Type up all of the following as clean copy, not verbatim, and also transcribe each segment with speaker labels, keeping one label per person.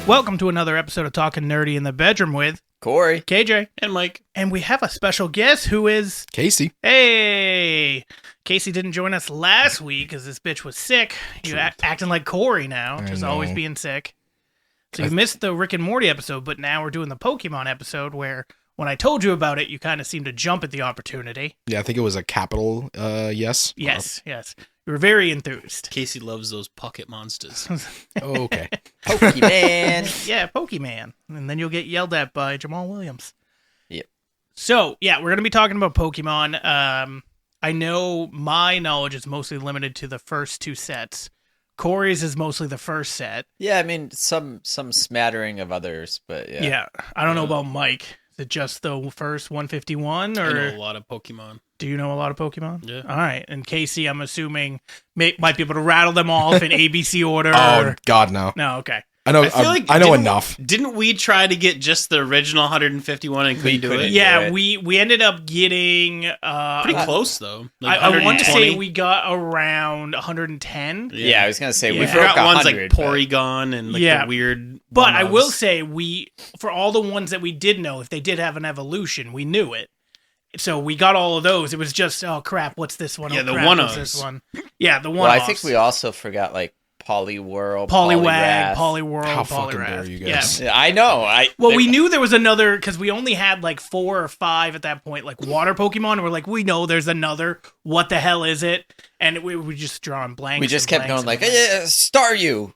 Speaker 1: Welcome to another episode of Talking Nerdy in the Bedroom with
Speaker 2: Corey,
Speaker 1: KJ,
Speaker 3: and Mike.
Speaker 1: And we have a special guest who is
Speaker 4: Casey.
Speaker 1: Hey! Casey didn't join us last week because this bitch was sick. You acting like Corey now, just always being sick. So you missed the Rick and Morty episode, but now we're doing the Pokemon episode where when I told you about it, you kind of seemed to jump at the opportunity.
Speaker 4: Yeah, I think it was a capital yes.
Speaker 1: Yes. You were very enthused.
Speaker 3: Casey loves those pocket monsters.
Speaker 4: Oh, okay.
Speaker 2: Pokemon.
Speaker 1: Yeah, Pokemon. And then you'll get yelled at by Jamal Williams.
Speaker 2: Yep.
Speaker 1: So, yeah, we're going to be talking about Pokemon. I know my knowledge is mostly limited to the first two sets. Corey's is mostly the first set.
Speaker 2: Yeah, I mean, some smattering of others, but yeah.
Speaker 1: Yeah, I don't know about Mike. Is it just the first 151? Or
Speaker 3: I know a lot of Pokemon.
Speaker 1: Do you know a lot of Pokemon?
Speaker 3: Yeah.
Speaker 1: All right. And Casey, I'm assuming, might be able to rattle them off in ABC order.
Speaker 4: Oh, God, no.
Speaker 1: No, okay.
Speaker 4: I know. I know
Speaker 3: didn't-
Speaker 4: enough.
Speaker 3: Didn't we try to get just the original 151 and couldn't do it?
Speaker 1: Yeah, we ended up getting...
Speaker 3: Pretty close, though. Like
Speaker 1: I want to
Speaker 3: 120.
Speaker 1: say we got around 110.
Speaker 2: Yeah, I was going to say,
Speaker 1: Yeah.
Speaker 2: we
Speaker 3: We
Speaker 2: broke
Speaker 3: got ones like
Speaker 2: 100, but-
Speaker 3: Porygon and like
Speaker 1: Yeah.
Speaker 3: the weird
Speaker 1: But I
Speaker 3: one-offs.
Speaker 1: will say, for all the ones that we did know, if they did have an evolution, we knew it. So we got all of those. It was just, oh crap, what's this one?
Speaker 3: Yeah,
Speaker 1: Oh,
Speaker 3: the
Speaker 1: crap,
Speaker 3: one-offs.
Speaker 1: what's this one? Yeah, the one.
Speaker 2: Well, I think we also forgot, like, Poliwhirl,
Speaker 1: Poliwag,
Speaker 2: Poliwrath.
Speaker 1: Poliwhirl,
Speaker 4: How fucking dare
Speaker 1: Poliwrath.
Speaker 4: you
Speaker 1: Yeah.
Speaker 4: guys.
Speaker 2: Yeah, I know.
Speaker 1: Well, we knew there was another, because we only had like 4 or 5 at that point, like water Pokemon. And we're like, we know there's another. What the hell is it? And we just drawing blanks.
Speaker 2: We just
Speaker 1: and
Speaker 2: kept
Speaker 1: blanks
Speaker 2: going
Speaker 1: and
Speaker 2: like,
Speaker 1: blanks.
Speaker 2: Staryu,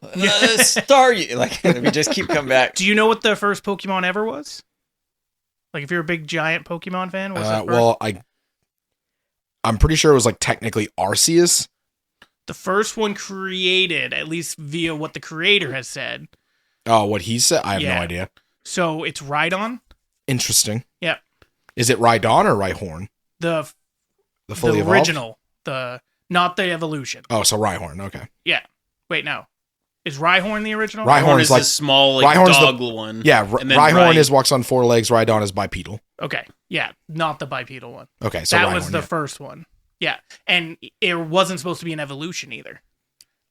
Speaker 2: Staryu. Like, we just keep coming back.
Speaker 1: Do you know what the first Pokemon ever was? Like, if you're a big giant Pokemon fan, what's the first?
Speaker 4: Well, I'm pretty sure it was like technically Arceus.
Speaker 1: The first one created, at least via what the creator has said.
Speaker 4: Oh, what he said? I have
Speaker 1: Yeah.
Speaker 4: no idea.
Speaker 1: So it's Rhydon.
Speaker 4: Interesting.
Speaker 1: Yeah.
Speaker 4: Is it Rhydon or Rhyhorn?
Speaker 1: The
Speaker 4: Fully evolved?
Speaker 1: original. Not the evolution.
Speaker 4: Oh, so Rhyhorn. Okay.
Speaker 1: Yeah. Wait, no. Is Rhyhorn the original?
Speaker 4: Rhyhorn
Speaker 3: Rhyhorn
Speaker 4: is
Speaker 3: is
Speaker 4: like
Speaker 3: the small like
Speaker 4: Rhyhorn's the-
Speaker 3: dog one.
Speaker 4: Yeah,
Speaker 3: And then
Speaker 4: Rhyhorn walks on 4 legs. Rhydon is bipedal.
Speaker 1: Okay. Yeah. Not the bipedal one.
Speaker 4: Okay, so
Speaker 1: That
Speaker 4: Rhyhorn,
Speaker 1: was the
Speaker 4: yeah.
Speaker 1: first one. Yeah. And it wasn't supposed to be an evolution either.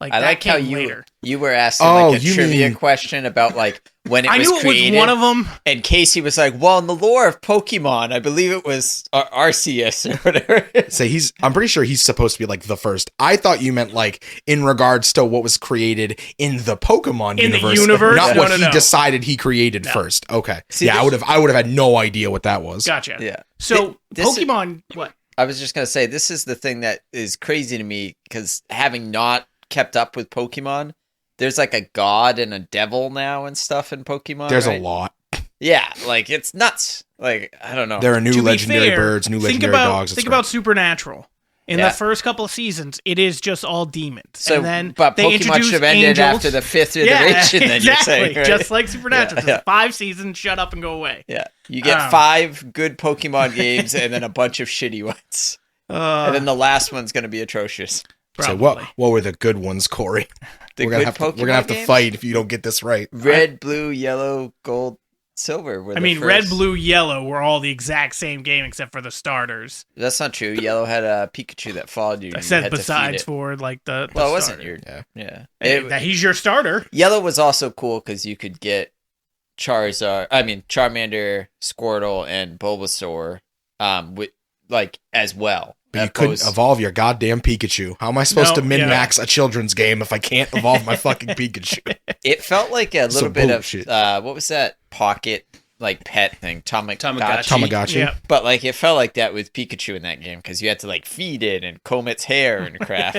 Speaker 1: Like,
Speaker 2: I
Speaker 1: that
Speaker 2: like how
Speaker 1: came later.
Speaker 2: you were asking
Speaker 4: Oh,
Speaker 2: like a
Speaker 4: you
Speaker 2: trivia
Speaker 4: mean-
Speaker 2: question about like when it
Speaker 1: I
Speaker 2: was
Speaker 1: knew it
Speaker 2: created.
Speaker 1: was one of them.
Speaker 2: And Casey was like, well, in the lore of Pokemon, I believe it was Arceus or whatever.
Speaker 4: Say I'm pretty sure he's supposed to be like the first. I thought you meant like in regards to what was created in the Pokemon
Speaker 1: In the
Speaker 4: universe,
Speaker 1: universe?
Speaker 4: not
Speaker 1: No,
Speaker 4: what
Speaker 1: no,
Speaker 4: he
Speaker 1: no.
Speaker 4: decided he created first. Okay,
Speaker 2: See,
Speaker 4: yeah,
Speaker 2: this-
Speaker 4: I would have had no idea what that was.
Speaker 1: Gotcha.
Speaker 2: Yeah.
Speaker 1: So,
Speaker 2: This is-
Speaker 1: Pokemon, what?
Speaker 2: I was just going to say, this is the thing that is crazy to me because having not kept up with Pokemon, there's like a god and a devil now and stuff in Pokemon.
Speaker 4: There's
Speaker 2: right?
Speaker 4: a lot.
Speaker 2: Yeah, like it's nuts. Like, I don't know.
Speaker 4: There are new
Speaker 1: To be
Speaker 4: legendary
Speaker 1: fair,
Speaker 4: birds, new legendary dogs.
Speaker 1: Think about Supernatural. In
Speaker 2: Yeah.
Speaker 1: the first couple of seasons, it is just all demons.
Speaker 2: So,
Speaker 1: and then
Speaker 2: but
Speaker 1: they
Speaker 2: Pokemon
Speaker 1: introduce
Speaker 2: should have ended
Speaker 1: angels.
Speaker 2: after the 5th
Speaker 1: Yeah,
Speaker 2: iteration, then
Speaker 1: exactly.
Speaker 2: you're saying, right?
Speaker 1: Just like Supernatural.
Speaker 2: Yeah,
Speaker 1: Just 5 seasons, shut up and go away.
Speaker 2: Yeah, you get 5 good Pokemon games and then a bunch of shitty ones. And then the last one's going to be atrocious.
Speaker 4: So
Speaker 1: Probably.
Speaker 4: what were the good ones, Corey?
Speaker 2: The
Speaker 4: we're gonna
Speaker 2: good
Speaker 4: have to
Speaker 2: Pokemon
Speaker 4: to
Speaker 2: games?
Speaker 4: fight if you don't get this right.
Speaker 2: Red, blue, yellow, gold, silver. Were
Speaker 1: I
Speaker 2: the
Speaker 1: mean,
Speaker 2: first.
Speaker 1: red, blue, yellow were all the exact same game except for the starters.
Speaker 2: That's not true. Yellow had a Pikachu that followed you.
Speaker 1: I
Speaker 2: You
Speaker 1: said
Speaker 2: had to feed
Speaker 1: besides
Speaker 2: it.
Speaker 1: for like the
Speaker 2: Well, it wasn't
Speaker 1: starter.
Speaker 2: your. Yeah.
Speaker 1: Hey,
Speaker 2: It-
Speaker 1: he's your starter.
Speaker 2: Yellow was also cool because you could get Charmander, Squirtle, and Bulbasaur, with like as well.
Speaker 4: But you couldn't evolve your goddamn Pikachu. How am I supposed
Speaker 1: No,
Speaker 4: to min-max a children's game if I can't evolve my fucking Pikachu?
Speaker 2: It felt like a little
Speaker 4: Some
Speaker 2: bit
Speaker 4: bullshit.
Speaker 2: of what was that pocket like pet thing? Tamagotchi.
Speaker 4: Tamagotchi.
Speaker 1: Yeah.
Speaker 2: But like it felt like that with Pikachu in that game because you had to like feed it and comb its hair and crap.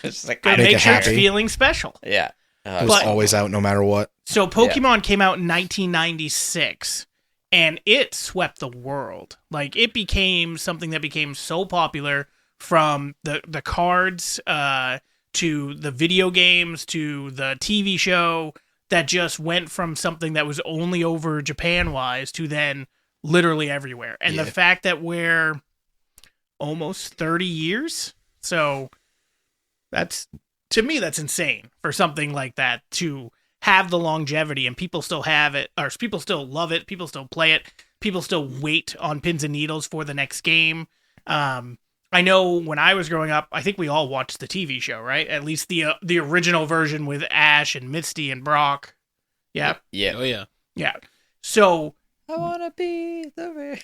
Speaker 2: It's like
Speaker 1: It
Speaker 4: Make
Speaker 1: makes
Speaker 4: it
Speaker 1: sure
Speaker 4: happy.
Speaker 1: it's feeling special.
Speaker 2: yeah.
Speaker 4: It was
Speaker 1: But-
Speaker 4: always out no matter what.
Speaker 1: So Pokemon came out in 1996 and it swept the world. Like it became something that became so popular from the cards to the video games to the TV show that just went from something that was only over Japan wise to then literally everywhere. And the fact that we're almost 30 years. So that's, to me, that's insane for something like that to have the longevity and people still have it, or people still love it. People still play it. People still wait on pins and needles for the next game. I know when I was growing up, I think we all watched the TV show, right? At least the original version with Ash and Misty and Brock. Yeah.
Speaker 2: Yeah.
Speaker 3: Oh yeah.
Speaker 1: Yeah. So,
Speaker 2: I wanna be the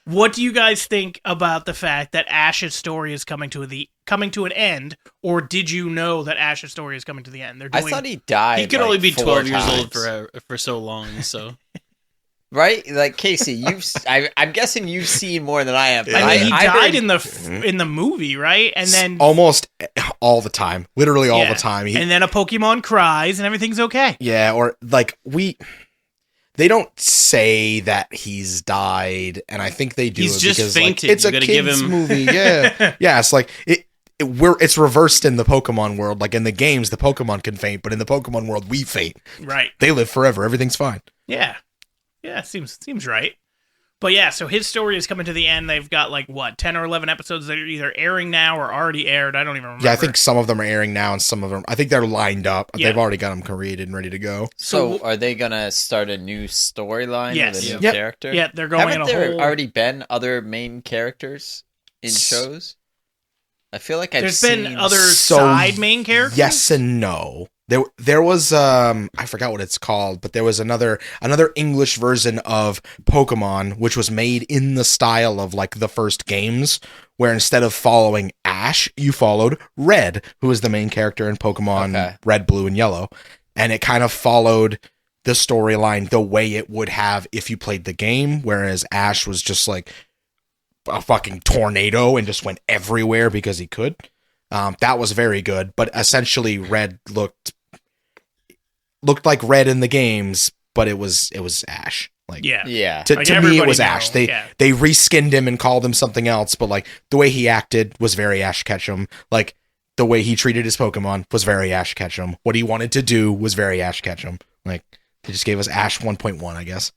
Speaker 1: what do you guys think about the fact that Ash's story is coming to an end, or did you know that Ash's story is coming to the end? They're
Speaker 2: I
Speaker 1: doing.
Speaker 2: thought he died.
Speaker 3: He could
Speaker 2: like,
Speaker 3: only be
Speaker 2: 4
Speaker 3: 12 years
Speaker 2: times.
Speaker 3: old for so long. So
Speaker 2: Right? Like Casey, I'm guessing you've seen more than I have. But
Speaker 1: I mean, he
Speaker 2: I
Speaker 1: died
Speaker 2: heard-
Speaker 1: in the movie, right? And then
Speaker 4: almost all the time, literally all
Speaker 1: Yeah.
Speaker 4: the time.
Speaker 1: and then a Pokemon cries and everything's okay.
Speaker 4: Yeah, or like they don't say that he's died, and I think they do.
Speaker 3: He's
Speaker 4: it
Speaker 3: just
Speaker 4: because,
Speaker 3: fainted.
Speaker 4: Like, it's
Speaker 3: You
Speaker 4: a
Speaker 3: gotta
Speaker 4: kids
Speaker 3: give him-
Speaker 4: movie. Yeah, yeah. It's like it's reversed in the Pokemon world. Like in the games, the Pokemon can faint, but in the Pokemon world, we faint.
Speaker 1: Right.
Speaker 4: They live forever. Everything's fine.
Speaker 1: Yeah. Yeah, seems right. But yeah, so his story is coming to the end. They've got like what, 10 or 11 episodes that are either airing now or already aired. I don't even remember.
Speaker 4: Yeah, I think some of them are airing now, and some of them, I think they're lined up.
Speaker 1: Yeah.
Speaker 4: They've already got them created and ready to go.
Speaker 2: So are they gonna start a new storyline
Speaker 1: Yes.
Speaker 2: with a new
Speaker 4: Yep.
Speaker 2: character?
Speaker 1: Yeah, they're going
Speaker 2: Haven't
Speaker 1: in a
Speaker 2: there
Speaker 1: whole
Speaker 2: already been other main characters in shows? I feel like I've
Speaker 1: There's
Speaker 2: seen
Speaker 1: been other
Speaker 4: So,
Speaker 1: side main characters.
Speaker 4: Yes and no. There was I forgot what it's called, but there was another English version of Pokemon which was made in the style of like the first games, where instead of following Ash, you followed Red, who was the main character in Pokemon
Speaker 2: Okay.
Speaker 4: Red, Blue, and Yellow, and it kind of followed the storyline the way it would have if you played the game, whereas Ash was just like a fucking tornado and just went everywhere because he could. That was very good, but essentially Red looked like Red in the games, but it was Ash. Like,
Speaker 1: Yeah.
Speaker 2: Yeah.
Speaker 1: Like,
Speaker 4: to me it
Speaker 1: everybody
Speaker 4: was
Speaker 1: know,
Speaker 4: Ash.
Speaker 1: yeah.
Speaker 4: They reskinned him and called him something else, but like the way he acted was very Ash Ketchum. Like the way he treated his Pokemon was very Ash Ketchum. What he wanted to do was very Ash Ketchum. Like they just gave us Ash 1.1, I guess.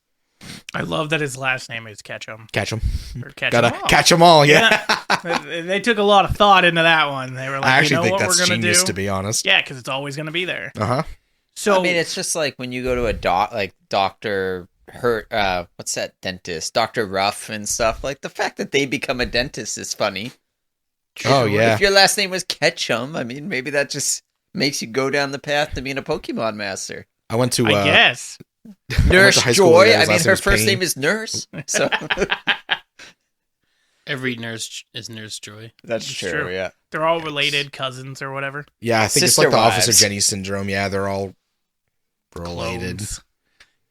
Speaker 1: I love that his last name is Ketchum.
Speaker 4: Ketchum.
Speaker 1: Or Ketchum.
Speaker 4: Gotta
Speaker 1: Oh.
Speaker 4: catch them all. Yeah.
Speaker 1: They took a lot of thought into that one. They were like,
Speaker 4: I actually
Speaker 1: you know
Speaker 4: think
Speaker 1: what
Speaker 4: that's
Speaker 1: we're gonna
Speaker 4: genius,
Speaker 1: do?
Speaker 4: to be honest.
Speaker 1: Yeah, because it's always gonna be there.
Speaker 4: Uh huh.
Speaker 1: So
Speaker 2: I mean, it's just like when you go to a Doctor what's that dentist, Dr. Ruff and stuff. Like the fact that they become a dentist is funny.
Speaker 4: Oh yeah.
Speaker 2: If your last name was Ketchum, I mean, maybe that just makes you go down the path to being a Pokemon master.
Speaker 4: I went to.
Speaker 1: I guess.
Speaker 2: Nurse
Speaker 4: high school
Speaker 2: Joy.
Speaker 4: where
Speaker 2: I
Speaker 4: his
Speaker 2: mean,
Speaker 4: last
Speaker 2: her
Speaker 4: name was
Speaker 2: first
Speaker 4: Payne.
Speaker 2: name is Nurse. So
Speaker 3: every nurse is Nurse Joy.
Speaker 2: that's
Speaker 1: It's
Speaker 2: true.
Speaker 1: true.
Speaker 2: Yeah.
Speaker 1: They're all related cousins or whatever.
Speaker 4: Yeah, I think it's
Speaker 2: Sister
Speaker 4: like the Officer
Speaker 2: wives.
Speaker 4: Jenny syndrome. Yeah, they're all related.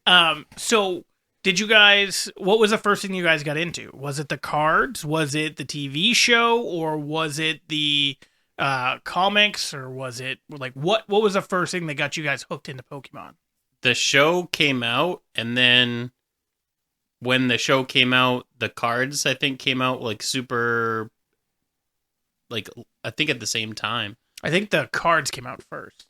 Speaker 1: Clones. So did you guys, what was the first thing you guys got into? Was it the cards? Was it the TV show? Or was it the comics? Or was it like, what was the first thing that got you guys hooked into Pokemon?
Speaker 3: The show came out, and then when the show came out, the cards I think came out like super, like I think at the same time.
Speaker 1: I think the cards came out first.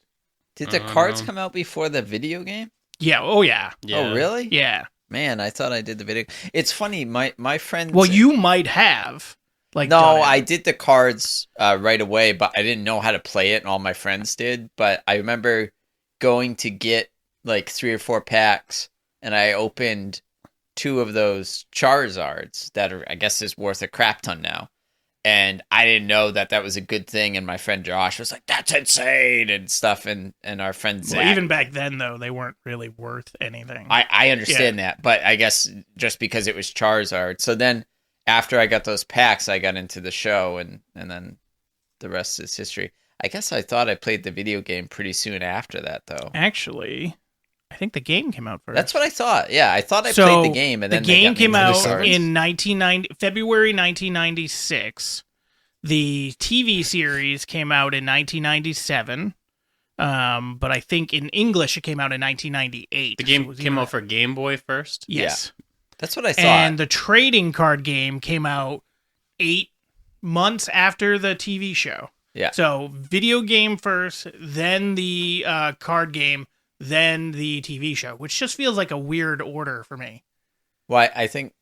Speaker 2: Did the
Speaker 3: I don't
Speaker 2: cards
Speaker 3: know.
Speaker 2: come out before the video game?
Speaker 1: Yeah. Oh, yeah.
Speaker 3: Yeah.
Speaker 2: Oh, really?
Speaker 1: Yeah.
Speaker 2: Man, I thought I did the video. It's funny. My friend.
Speaker 1: Well, you might have. Like,
Speaker 2: No,
Speaker 1: done it.
Speaker 2: I did the cards right away, but I didn't know how to play it, and all my friends did. But I remember going to get like 3 or 4 packs, and I opened 2 of those Charizards that are, I guess, is worth a crap ton now. And I didn't know that was a good thing. And my friend Josh was like, "That's insane" and stuff. And our friend Zach.
Speaker 1: Well, even back then, though, they weren't really worth anything.
Speaker 2: I understand that, but I guess just because it was Charizard. So then after I got those packs, I got into the show, and then the rest is history. I guess I thought I played the video game pretty soon after that, though.
Speaker 1: Actually, I think the game came out first.
Speaker 2: That's what I thought. Yeah, I thought I
Speaker 1: So,
Speaker 2: played the game, and
Speaker 1: the
Speaker 2: then they
Speaker 1: game
Speaker 2: got me
Speaker 1: came
Speaker 2: into the
Speaker 1: out
Speaker 2: cards.
Speaker 1: in February 1996. The TV series came out in 1997. But I think in English it came out in 1998.
Speaker 3: The
Speaker 1: So it
Speaker 3: game
Speaker 1: was
Speaker 3: came
Speaker 1: either-
Speaker 3: out for Game Boy first.
Speaker 1: Yes.
Speaker 2: That's what I thought.
Speaker 1: And the trading card game came out 8 months after the TV show.
Speaker 2: Yeah.
Speaker 1: So video game first, then the card game, then the TV show, which just feels like a weird order for me.
Speaker 2: Well, I think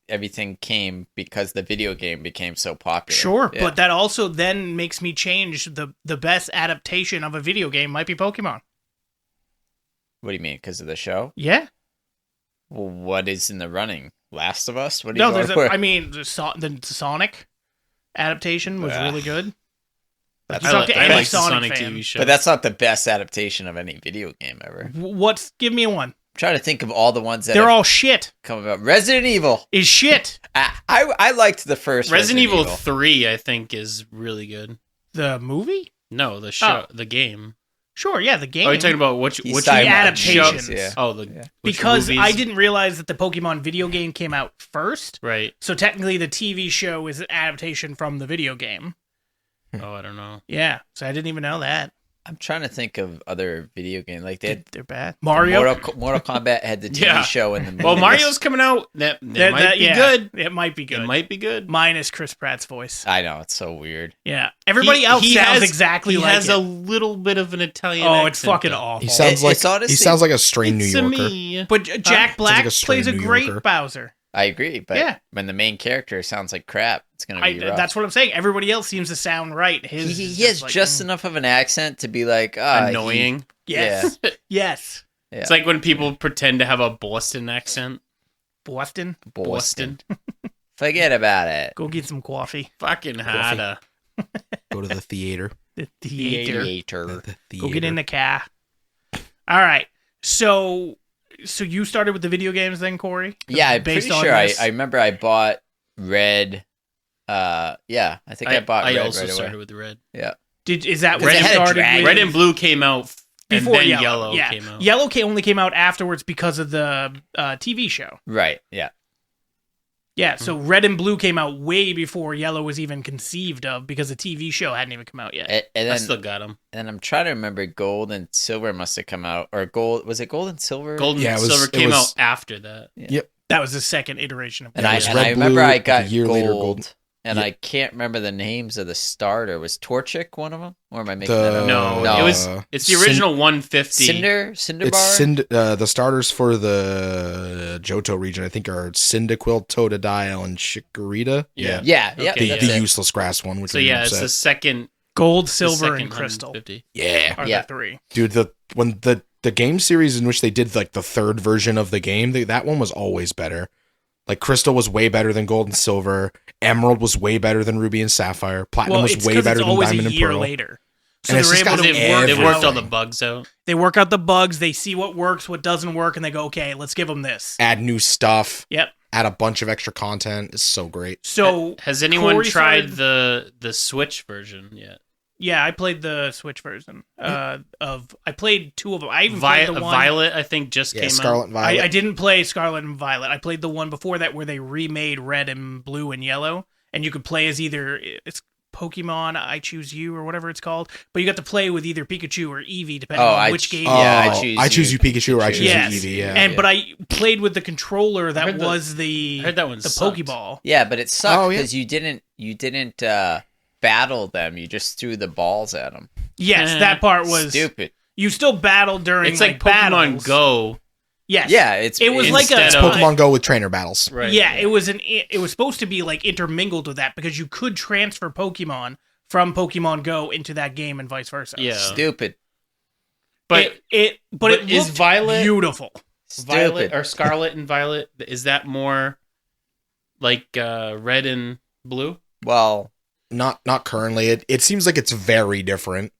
Speaker 2: everything came because the video game became so popular.
Speaker 1: Sure,
Speaker 2: Yeah.
Speaker 1: but that also then makes me change the best adaptation of a video game might be Pokemon.
Speaker 2: What do you mean? Because of the show?
Speaker 1: Yeah.
Speaker 2: Well, what is in the running? Last of Us? What are you
Speaker 1: No,
Speaker 2: going
Speaker 1: there's
Speaker 2: for?
Speaker 1: I mean, the Sonic adaptation was
Speaker 2: Ugh.
Speaker 1: really good. Like, you talk to
Speaker 3: I
Speaker 1: any
Speaker 3: like the
Speaker 1: Sonic
Speaker 3: Sonic
Speaker 1: fan.
Speaker 3: TV show.
Speaker 2: But that's not the best adaptation of any video game ever.
Speaker 1: Give me one.
Speaker 2: I'm trying to think of all the ones that
Speaker 1: They're
Speaker 2: have
Speaker 1: all shit.
Speaker 2: come about. Resident Evil.
Speaker 1: Is shit.
Speaker 2: I liked the first
Speaker 3: Resident Evil 3, I think, is really good.
Speaker 1: The movie?
Speaker 3: No, the show, the game.
Speaker 1: Sure, yeah, the game.
Speaker 3: Oh, you're talking about which
Speaker 2: He's
Speaker 3: which
Speaker 2: talking about
Speaker 1: adaptations.
Speaker 2: shows, yeah.
Speaker 3: Oh,
Speaker 1: because
Speaker 3: movies?
Speaker 1: I didn't realize that the Pokemon video game came out first.
Speaker 3: Right.
Speaker 1: So technically the TV show is an adaptation from the video game.
Speaker 3: Oh, I don't know.
Speaker 1: Yeah, so I didn't even know that.
Speaker 2: I'm trying to think of other video games. Like
Speaker 1: They're bad. Mario?
Speaker 2: Mortal Kombat had the TV
Speaker 3: Yeah.
Speaker 2: show and the movie.
Speaker 3: Well, Mario's coming out. That might be
Speaker 1: yeah,
Speaker 3: good.
Speaker 1: It might be good.
Speaker 3: It might be good.
Speaker 1: Minus Chris Pratt's voice.
Speaker 2: I know, it's so weird.
Speaker 1: Yeah. Everybody else sounds exactly like
Speaker 3: He has
Speaker 1: it.
Speaker 3: a little bit of an Italian
Speaker 1: Oh,
Speaker 3: accent,
Speaker 1: it's fucking
Speaker 3: though.
Speaker 1: awful.
Speaker 4: He sounds like
Speaker 2: It's honestly-
Speaker 4: he sounds like a stray New
Speaker 3: It's
Speaker 4: Yorker.
Speaker 3: me.
Speaker 1: But Jack Black
Speaker 4: like a straight
Speaker 1: plays a
Speaker 4: New
Speaker 1: great
Speaker 4: Yorker.
Speaker 1: Bowser.
Speaker 2: I agree, but
Speaker 1: Yeah.
Speaker 2: when the main character sounds like crap, it's going to be rough.
Speaker 1: That's what I'm saying. Everybody else seems to sound right. His
Speaker 2: He
Speaker 1: is
Speaker 2: has
Speaker 1: like,
Speaker 2: just enough of an accent to be like
Speaker 3: Annoying.
Speaker 1: Yes. Yes.
Speaker 2: Yeah.
Speaker 3: It's like when people pretend to have a Boston accent.
Speaker 1: Boston.
Speaker 2: Boston. Forget about it.
Speaker 1: Go get some coffee.
Speaker 3: Fucking harder.
Speaker 4: Go to the theater.
Speaker 1: The theater.
Speaker 2: Theater.
Speaker 1: Go get in the car. All right. So you started with the video games then, Corey?
Speaker 2: Yeah, I'm
Speaker 1: Based
Speaker 2: pretty
Speaker 1: on
Speaker 2: sure. I
Speaker 1: this?
Speaker 2: remember I bought Red. Yeah, I think I bought
Speaker 3: I
Speaker 2: Red
Speaker 3: also
Speaker 2: right
Speaker 3: started
Speaker 2: away.
Speaker 3: with the red.
Speaker 2: Yeah.
Speaker 1: Is that
Speaker 2: Red
Speaker 1: when you
Speaker 2: had a
Speaker 1: started
Speaker 2: dragon.
Speaker 1: with
Speaker 3: Red and blue came out
Speaker 1: before
Speaker 3: and then yellow
Speaker 1: yeah.
Speaker 3: came out.
Speaker 1: Yellow only came out afterwards because of the TV show.
Speaker 2: Right. Yeah.
Speaker 1: Yeah, so red and blue came out way before yellow was even conceived of because the TV show hadn't even come out yet.
Speaker 2: And
Speaker 3: I
Speaker 2: then
Speaker 3: still got them.
Speaker 2: and I'm trying to remember gold and silver must have come out, or gold, was it gold and silver?
Speaker 3: Gold and
Speaker 4: Yeah, it was-
Speaker 3: silver
Speaker 4: it
Speaker 3: came
Speaker 4: was-
Speaker 3: out after that.
Speaker 1: That was the second iteration of
Speaker 2: And
Speaker 4: Yeah,
Speaker 2: I
Speaker 4: it was
Speaker 2: and
Speaker 4: red,
Speaker 2: I remember
Speaker 4: blue,
Speaker 2: I
Speaker 4: like a
Speaker 2: got
Speaker 4: year
Speaker 2: gold,
Speaker 4: later, gold.
Speaker 2: and
Speaker 4: Yeah.
Speaker 2: I can't remember the names of the starter. Was Torchic one of them, or am I making that up?
Speaker 3: No,
Speaker 2: No.
Speaker 3: it was. It's the original 150.
Speaker 2: Cinder
Speaker 4: It's
Speaker 2: Bar.
Speaker 4: the starters for the Johto region, I think, are Cyndaquil, Totodile, and Chikorita.
Speaker 3: Yeah.
Speaker 2: Yeah,
Speaker 3: Okay,
Speaker 2: yeah,
Speaker 4: The,
Speaker 2: that's
Speaker 4: the
Speaker 2: it.
Speaker 4: useless grass one, which
Speaker 3: So
Speaker 4: made me
Speaker 3: yeah, it's
Speaker 4: upset.
Speaker 3: the second.
Speaker 1: gold,
Speaker 3: the
Speaker 1: silver,
Speaker 3: second
Speaker 1: and crystal
Speaker 3: 150.
Speaker 4: Yeah,
Speaker 1: are
Speaker 2: Yeah.
Speaker 1: the three.
Speaker 4: dude. When the game series in which they did like the third version of the game, that one was always better. Like Crystal was way better than Gold and Silver. Emerald was way better than Ruby and Sapphire. Platinum was
Speaker 1: it's
Speaker 4: way
Speaker 1: 'cause
Speaker 4: better
Speaker 1: it's
Speaker 4: than
Speaker 1: always
Speaker 4: Diamond
Speaker 1: a
Speaker 4: and
Speaker 1: year
Speaker 4: Pearl.
Speaker 1: later. So
Speaker 4: And it's
Speaker 1: they're
Speaker 4: just
Speaker 1: able
Speaker 4: got
Speaker 1: to
Speaker 3: They
Speaker 1: work
Speaker 3: worked all the
Speaker 4: everything.
Speaker 3: bugs out.
Speaker 1: They work out the bugs. They see what works, what doesn't work, and they go, okay, let's give them this.
Speaker 4: Add new stuff.
Speaker 1: Yep.
Speaker 4: Add a bunch of extra content. It's so great.
Speaker 1: So
Speaker 3: Has anyone
Speaker 1: Corey
Speaker 3: tried
Speaker 1: started-
Speaker 3: the Switch version yet?
Speaker 1: yeah, I played the Switch version of. I played two of them. I even played the one.
Speaker 3: Violet, I think, just
Speaker 4: Yeah,
Speaker 3: came
Speaker 4: Scarlet
Speaker 3: out.
Speaker 4: and Violet.
Speaker 1: I didn't play Scarlet and Violet. I played the one before that where they remade Red and Blue and Yellow, and you could play as either it's Pokemon I Choose You or whatever it's called, but you got to play with either Pikachu or Eevee depending on which game.
Speaker 2: Yeah,
Speaker 4: I choose you Pikachu or I choose
Speaker 1: Yes.
Speaker 4: you Eevee. Yeah.
Speaker 1: And but I played with the controller
Speaker 3: I
Speaker 1: that
Speaker 3: heard
Speaker 1: was
Speaker 3: I
Speaker 1: the
Speaker 3: heard that one
Speaker 1: the
Speaker 3: sucked.
Speaker 1: Pokeball.
Speaker 2: Yeah, but it sucked
Speaker 4: Oh, yeah.
Speaker 2: because you didn't battle them. You just threw the balls at them.
Speaker 1: Yes, that part was
Speaker 2: Stupid.
Speaker 1: You still battled during
Speaker 3: It's like Pokemon
Speaker 1: battles.
Speaker 3: Go.
Speaker 1: Yes.
Speaker 2: Yeah,
Speaker 1: It was like
Speaker 3: instead
Speaker 1: a
Speaker 3: of-
Speaker 4: Pokemon Go with trainer battles.
Speaker 3: Right.
Speaker 1: Yeah, it was supposed to be like intermingled with that because you could transfer Pokemon from Pokemon Go into that game and vice versa.
Speaker 3: Yeah.
Speaker 2: Stupid.
Speaker 3: But
Speaker 1: it
Speaker 3: but is
Speaker 1: looked
Speaker 3: Violet-
Speaker 1: beautiful.
Speaker 3: Violet
Speaker 2: Stupid.
Speaker 3: or Scarlet and Violet, is that more like red and blue?
Speaker 2: Well,
Speaker 4: Not currently. It seems like it's very different.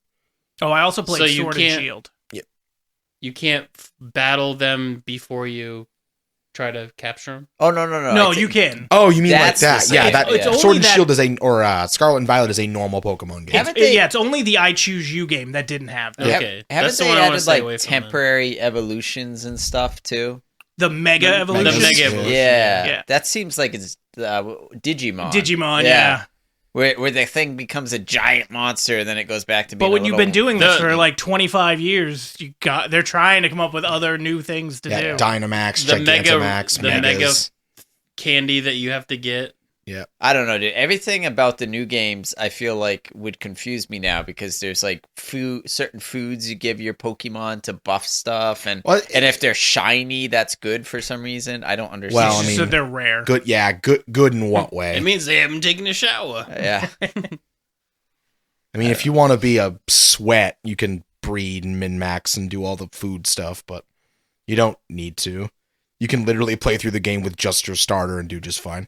Speaker 1: Oh, I also played
Speaker 3: So you
Speaker 1: Sword and
Speaker 3: can't-
Speaker 1: Shield.
Speaker 3: You can't battle them before you try to capture them?
Speaker 2: oh no.
Speaker 1: No,
Speaker 2: it's-
Speaker 1: you can.
Speaker 4: Oh, you mean like
Speaker 2: That's the
Speaker 4: that?
Speaker 2: same.
Speaker 4: Yeah, that
Speaker 2: It's
Speaker 1: only
Speaker 4: Sword and
Speaker 1: that-
Speaker 4: Shield is Scarlet and Violet is a normal Pokemon game.
Speaker 2: Haven't they?
Speaker 1: Yeah, it's only the I Choose You game that didn't have that.
Speaker 3: Okay.
Speaker 2: Haven't
Speaker 3: That's the
Speaker 2: they
Speaker 3: one I wanna
Speaker 2: added
Speaker 3: stay away
Speaker 2: like
Speaker 3: from then.
Speaker 2: temporary evolutions and stuff too?
Speaker 1: The Mega
Speaker 3: The
Speaker 1: Evolution.
Speaker 3: Mega
Speaker 4: Yeah.
Speaker 3: Evolution.
Speaker 2: Yeah,
Speaker 1: Yeah.
Speaker 2: that seems like it's Digimon.
Speaker 1: Digimon,
Speaker 2: Yeah.
Speaker 1: yeah.
Speaker 2: Where the thing becomes a giant monster and then it goes back to being.
Speaker 1: But when
Speaker 2: a
Speaker 1: you've
Speaker 2: little-
Speaker 1: been doing this
Speaker 3: The-
Speaker 1: for like 25 years, they're trying to come up with other new things to
Speaker 4: Yeah,
Speaker 1: do.
Speaker 4: Dynamax,
Speaker 3: The Mega-
Speaker 4: Gigantamax,
Speaker 3: the Mega-
Speaker 4: Megas.
Speaker 3: Candy that you have to get.
Speaker 2: I don't know, dude. Everything about the new games, I feel like would confuse me now because there's like certain foods you give your Pokemon to buff stuff, and
Speaker 4: What?
Speaker 2: and if they're shiny, that's good for some reason. I don't understand.
Speaker 4: Well, I
Speaker 1: so
Speaker 4: mean-
Speaker 1: they're rare.
Speaker 4: Good, yeah, good in what way?
Speaker 3: It means they haven't taken a shower.
Speaker 2: yeah,
Speaker 4: I mean, if you want to be a sweat, you can breed and min-max and do all the food stuff, but you don't need to. You can literally play through the game with just your starter and do just fine.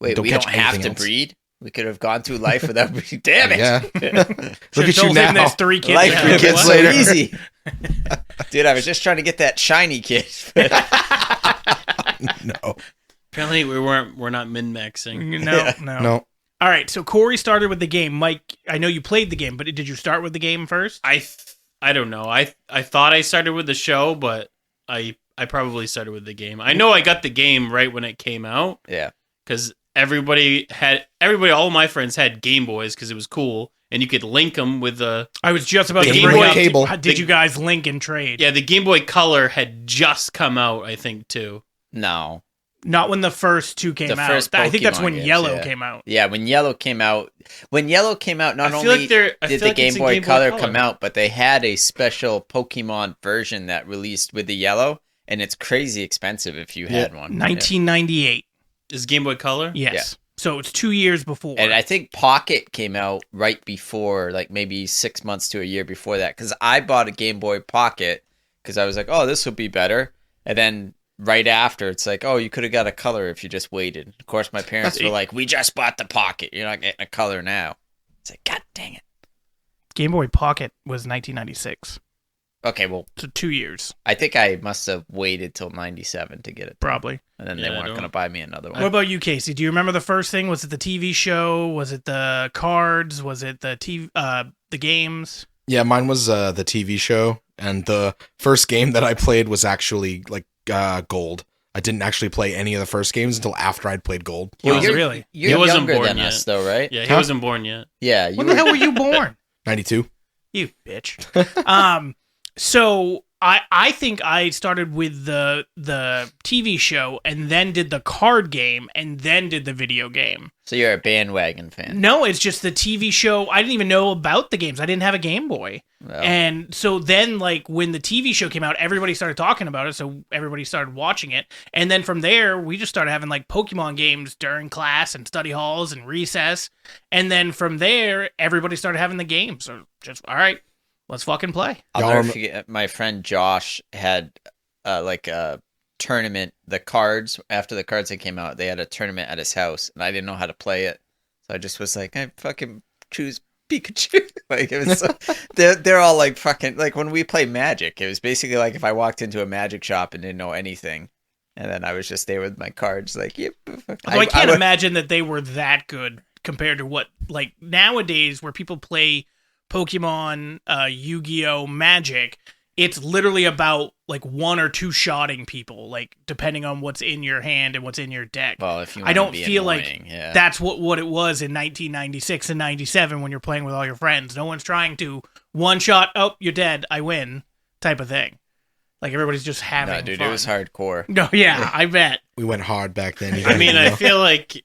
Speaker 2: wait,
Speaker 4: Don't
Speaker 2: we
Speaker 4: catch
Speaker 2: don't have
Speaker 4: anything
Speaker 2: to
Speaker 4: else.
Speaker 2: breed. We could have gone through life without. Damn it!
Speaker 4: Yeah. Look at you
Speaker 1: told him
Speaker 4: now.
Speaker 1: there's 3 kids.
Speaker 2: Life
Speaker 1: now.
Speaker 2: became
Speaker 4: kids
Speaker 2: so
Speaker 4: later.
Speaker 2: easy. Dude, I was just trying to get that shiny kid.
Speaker 4: No.
Speaker 3: Apparently, we're not min-maxing.
Speaker 1: No.
Speaker 4: No.
Speaker 1: All right, so Corey started with the game. Mike, I know you played the game, but did you start with the game first?
Speaker 3: I don't know. I thought I started with the show, but I probably started with the game. I know I got the game right when it came out
Speaker 2: Yeah.
Speaker 3: because all my friends had Game Boys because it was cool, and you could link them with the
Speaker 1: I was just about
Speaker 4: Game
Speaker 1: to bring
Speaker 4: Boy
Speaker 1: up.
Speaker 4: cable.
Speaker 1: Did you guys link and trade?
Speaker 3: the Game Boy Color had just come out, I think, too.
Speaker 2: No.
Speaker 1: Not when the first 2 came
Speaker 2: The
Speaker 1: out.
Speaker 2: first
Speaker 1: I think that's
Speaker 2: Pokemon
Speaker 1: when
Speaker 2: games,
Speaker 1: Yellow
Speaker 2: yeah.
Speaker 1: came out.
Speaker 2: Yeah, when Yellow came out, not
Speaker 3: I feel
Speaker 2: only
Speaker 3: like they're- I
Speaker 2: did
Speaker 3: feel
Speaker 2: the
Speaker 3: like
Speaker 2: Game
Speaker 3: it's a
Speaker 2: Boy
Speaker 3: Game Boy
Speaker 2: Color
Speaker 3: Color.
Speaker 2: come out, but they had a special Pokemon version that released with the Yellow, and it's crazy expensive if you had one.
Speaker 1: 1998.
Speaker 3: Is Game Boy Color?
Speaker 1: Yes. So it's 2 years before.
Speaker 2: And I think Pocket came out right before, like maybe 6 months to a year before that, because I bought a Game Boy Pocket because I was like, oh, this will be better. And then right after, it's like, oh, you could have got a color if you just waited. Of course, my parents were like, we just bought the Pocket. You're not getting a color now. It's like, God dang it.
Speaker 1: Game Boy Pocket was 1996.
Speaker 2: Okay, well,
Speaker 1: So 2 years,
Speaker 2: I think I must have waited till 97 to get it.
Speaker 1: probably.
Speaker 2: And then
Speaker 3: Yeah,
Speaker 2: they
Speaker 3: I
Speaker 2: weren't
Speaker 3: don't-
Speaker 2: going to buy me another one.
Speaker 1: What about you, Casey? Do you remember the first thing? Was it the TV show? Was it the cards? Was it the the games?
Speaker 4: Yeah, mine was the TV show, and the first game that I played was actually like Gold. I didn't actually play any of the first games until after I'd played Gold.
Speaker 1: Well,
Speaker 2: you're,
Speaker 1: really?
Speaker 2: You're
Speaker 3: He wasn't
Speaker 2: younger
Speaker 3: born
Speaker 2: than
Speaker 3: yet.
Speaker 2: us, though, right?
Speaker 3: Yeah, he
Speaker 4: Huh?
Speaker 3: wasn't born yet.
Speaker 2: Yeah. You
Speaker 1: When the
Speaker 2: were-
Speaker 1: hell were you born?
Speaker 4: 92.
Speaker 1: You bitch. So I think I started with the TV show and then did the card game and then did the video game.
Speaker 2: So you're a bandwagon fan.
Speaker 1: No, it's just the TV show. I didn't even know about the games. I didn't have a Game Boy.
Speaker 2: Well,
Speaker 1: And so then, like, when the TV show came out, everybody started talking about it, so everybody started watching it. And then from there, we just started having, like, Pokemon games during class and study halls and recess. And then from there, everybody started having the games. So just, all right, let's fucking play.
Speaker 2: I'll
Speaker 4: Y'all
Speaker 2: never
Speaker 4: rem-
Speaker 2: forget, my friend Josh had like a tournament. The cards, after the cards had came out, they had a tournament at his house, and I didn't know how to play it. So I just was like, I fucking choose Pikachu. Like, it was so, they're all like fucking, like when we play Magic, it was basically like if I walked into a Magic shop and didn't know anything, and then I was just there with my cards, like, yep.
Speaker 1: Although I can't
Speaker 2: would-
Speaker 1: imagine that they were that good compared to what, like, nowadays where people play Pokemon, Yu-Gi-Oh, Magic, it's literally about like 1 or 2 shotting people, like depending on what's in your hand and what's in your deck.
Speaker 2: Well, if you
Speaker 1: I don't
Speaker 2: be
Speaker 1: feel
Speaker 2: annoying,
Speaker 1: like
Speaker 2: yeah.
Speaker 1: that's what it was in 1996 and 97 when you're playing with all your friends. No one's trying to one shot, oh, you're dead, I win, type of thing. Like everybody's just having
Speaker 2: No, dude,
Speaker 1: fun.
Speaker 2: it was hardcore.
Speaker 1: No, yeah, I bet.
Speaker 4: We went hard back then. you
Speaker 3: I mean,
Speaker 4: know?
Speaker 3: I feel like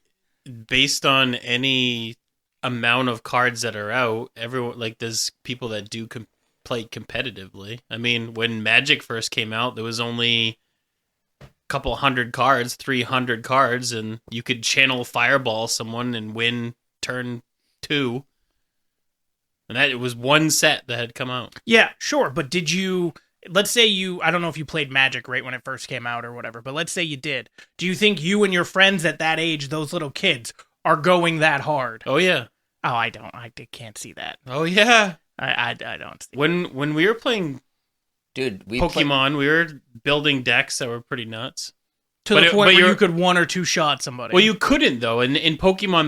Speaker 3: based on any amount of cards that are out, everyone, like, there's people that do play competitively. I mean, when Magic first came out, there was only a couple hundred cards, 300 cards, and you could channel Fireball someone and win turn 2. And that it was one set that had come out.
Speaker 1: Yeah, sure, but did you, let's say you, I don't know if you played Magic right when it first came out or whatever, but let's say you did. Do you think you and your friends at that age, those little kids, are going that hard?
Speaker 3: Oh yeah.
Speaker 1: Oh, I don't. I can't see that.
Speaker 3: Oh yeah.
Speaker 1: I don't see
Speaker 3: When we were playing
Speaker 2: Dude, we
Speaker 3: Pokemon, we were building decks that were pretty nuts.
Speaker 1: to
Speaker 3: But
Speaker 1: the
Speaker 3: it-
Speaker 1: point
Speaker 3: but
Speaker 1: where you
Speaker 3: you're-
Speaker 1: could 1 or 2 shot somebody.
Speaker 3: Well, you couldn't though. In Pokemon,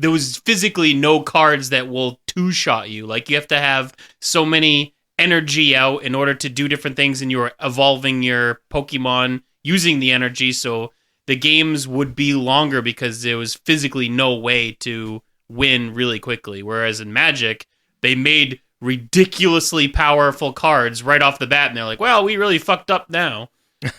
Speaker 3: there was physically no cards that will 2-shot you. Like, you have to have so many energy out in order to do different things, and you're evolving your Pokemon using the energy. So the games would be longer because there was physically no way to win really quickly. Whereas in Magic, they made ridiculously powerful cards right off the bat, and they're like, "Well, we really fucked up now."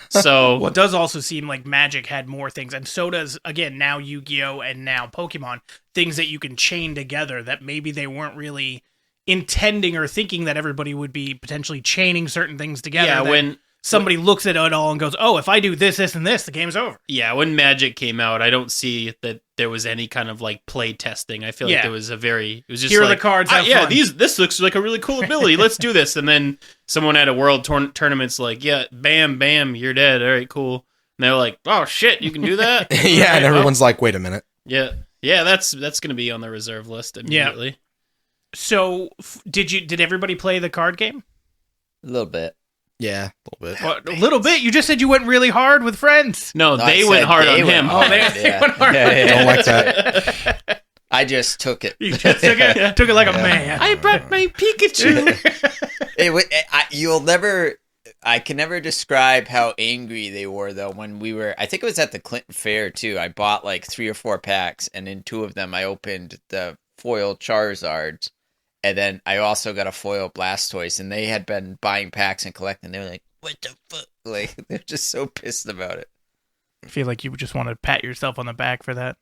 Speaker 3: So
Speaker 1: Well, it does also seem like Magic had more things, and so does, again, now Yu-Gi-Oh! And now Pokemon, things that you can chain together that maybe they weren't really intending or thinking that everybody would be potentially chaining certain things together.
Speaker 3: yeah,
Speaker 1: that
Speaker 3: when
Speaker 1: somebody looks at it all and goes, oh, if I do this, this, and this, the game's over.
Speaker 3: when Magic came out, I don't see that there was any kind of like play testing. I feel like
Speaker 1: Yeah.
Speaker 3: it was just
Speaker 1: Here are the
Speaker 3: like,
Speaker 1: cards, have
Speaker 3: yeah,
Speaker 1: fun."
Speaker 3: this looks like a really cool ability. Let's do this. And then someone at a world tournament's like, yeah, bam, you're dead. All right, cool. And they're like, oh shit, you can do that.
Speaker 4: yeah, and
Speaker 3: All right,
Speaker 4: everyone's like, wait a minute.
Speaker 3: yeah. Yeah, that's going to be on the reserve list immediately.
Speaker 1: So, did everybody play the card game?
Speaker 2: A little bit.
Speaker 4: Yeah, a little bit.
Speaker 1: What, a little bit? You just said you went really hard with friends.
Speaker 3: No,
Speaker 2: No,
Speaker 3: they
Speaker 2: I
Speaker 3: went
Speaker 2: said
Speaker 3: hard
Speaker 2: they
Speaker 3: on
Speaker 2: went
Speaker 3: him.
Speaker 2: hard.
Speaker 1: Oh, they
Speaker 2: Yeah.
Speaker 1: went hard.
Speaker 4: Don't like that.
Speaker 2: I just took it.
Speaker 1: You just took it like a man.
Speaker 3: I brought my Pikachu.
Speaker 2: I can never describe how angry they were though when we were. I think it was at the Clinton Fair too. I bought like 3 or 4 packs, and in 2 of them I opened the foil Charizards, and then I also got a foil Blastoise. And they had been buying packs and collecting. They were like, "What the fuck?" Like they're just so pissed about it
Speaker 1: I feel like you just want to pat yourself on the back for that.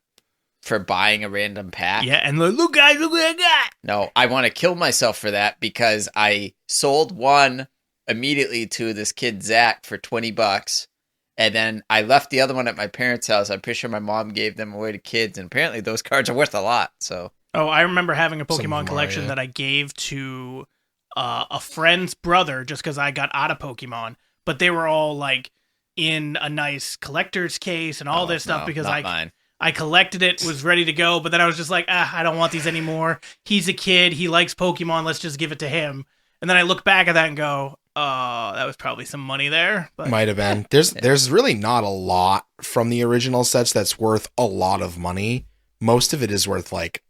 Speaker 2: for buying a random pack.
Speaker 1: Yeah, and look, guys, look what I got.
Speaker 2: No, I want to kill myself for that because I sold one immediately to this kid Zach for $20, and then I left the other one at my parents' house. I'm pretty sure my mom gave them away to kids, and apparently those cards are worth a lot. So
Speaker 1: Oh, I remember having a
Speaker 4: Some of
Speaker 1: Pokemon
Speaker 4: them
Speaker 1: collection
Speaker 4: are, yeah.
Speaker 1: that I gave to a friend's brother just because I got out of Pokemon, but they were all like in a nice collector's case and all this stuff because
Speaker 2: mine.
Speaker 1: I collected it, was ready to go, but then I was just like, I don't want these anymore. He's a kid. He likes Pokemon. Let's just give it to him. And then I look back at that and go, oh, that was probably some money there. But
Speaker 4: Might have been. There's really not a lot from the original sets that's worth a lot of money. Most of it is worth like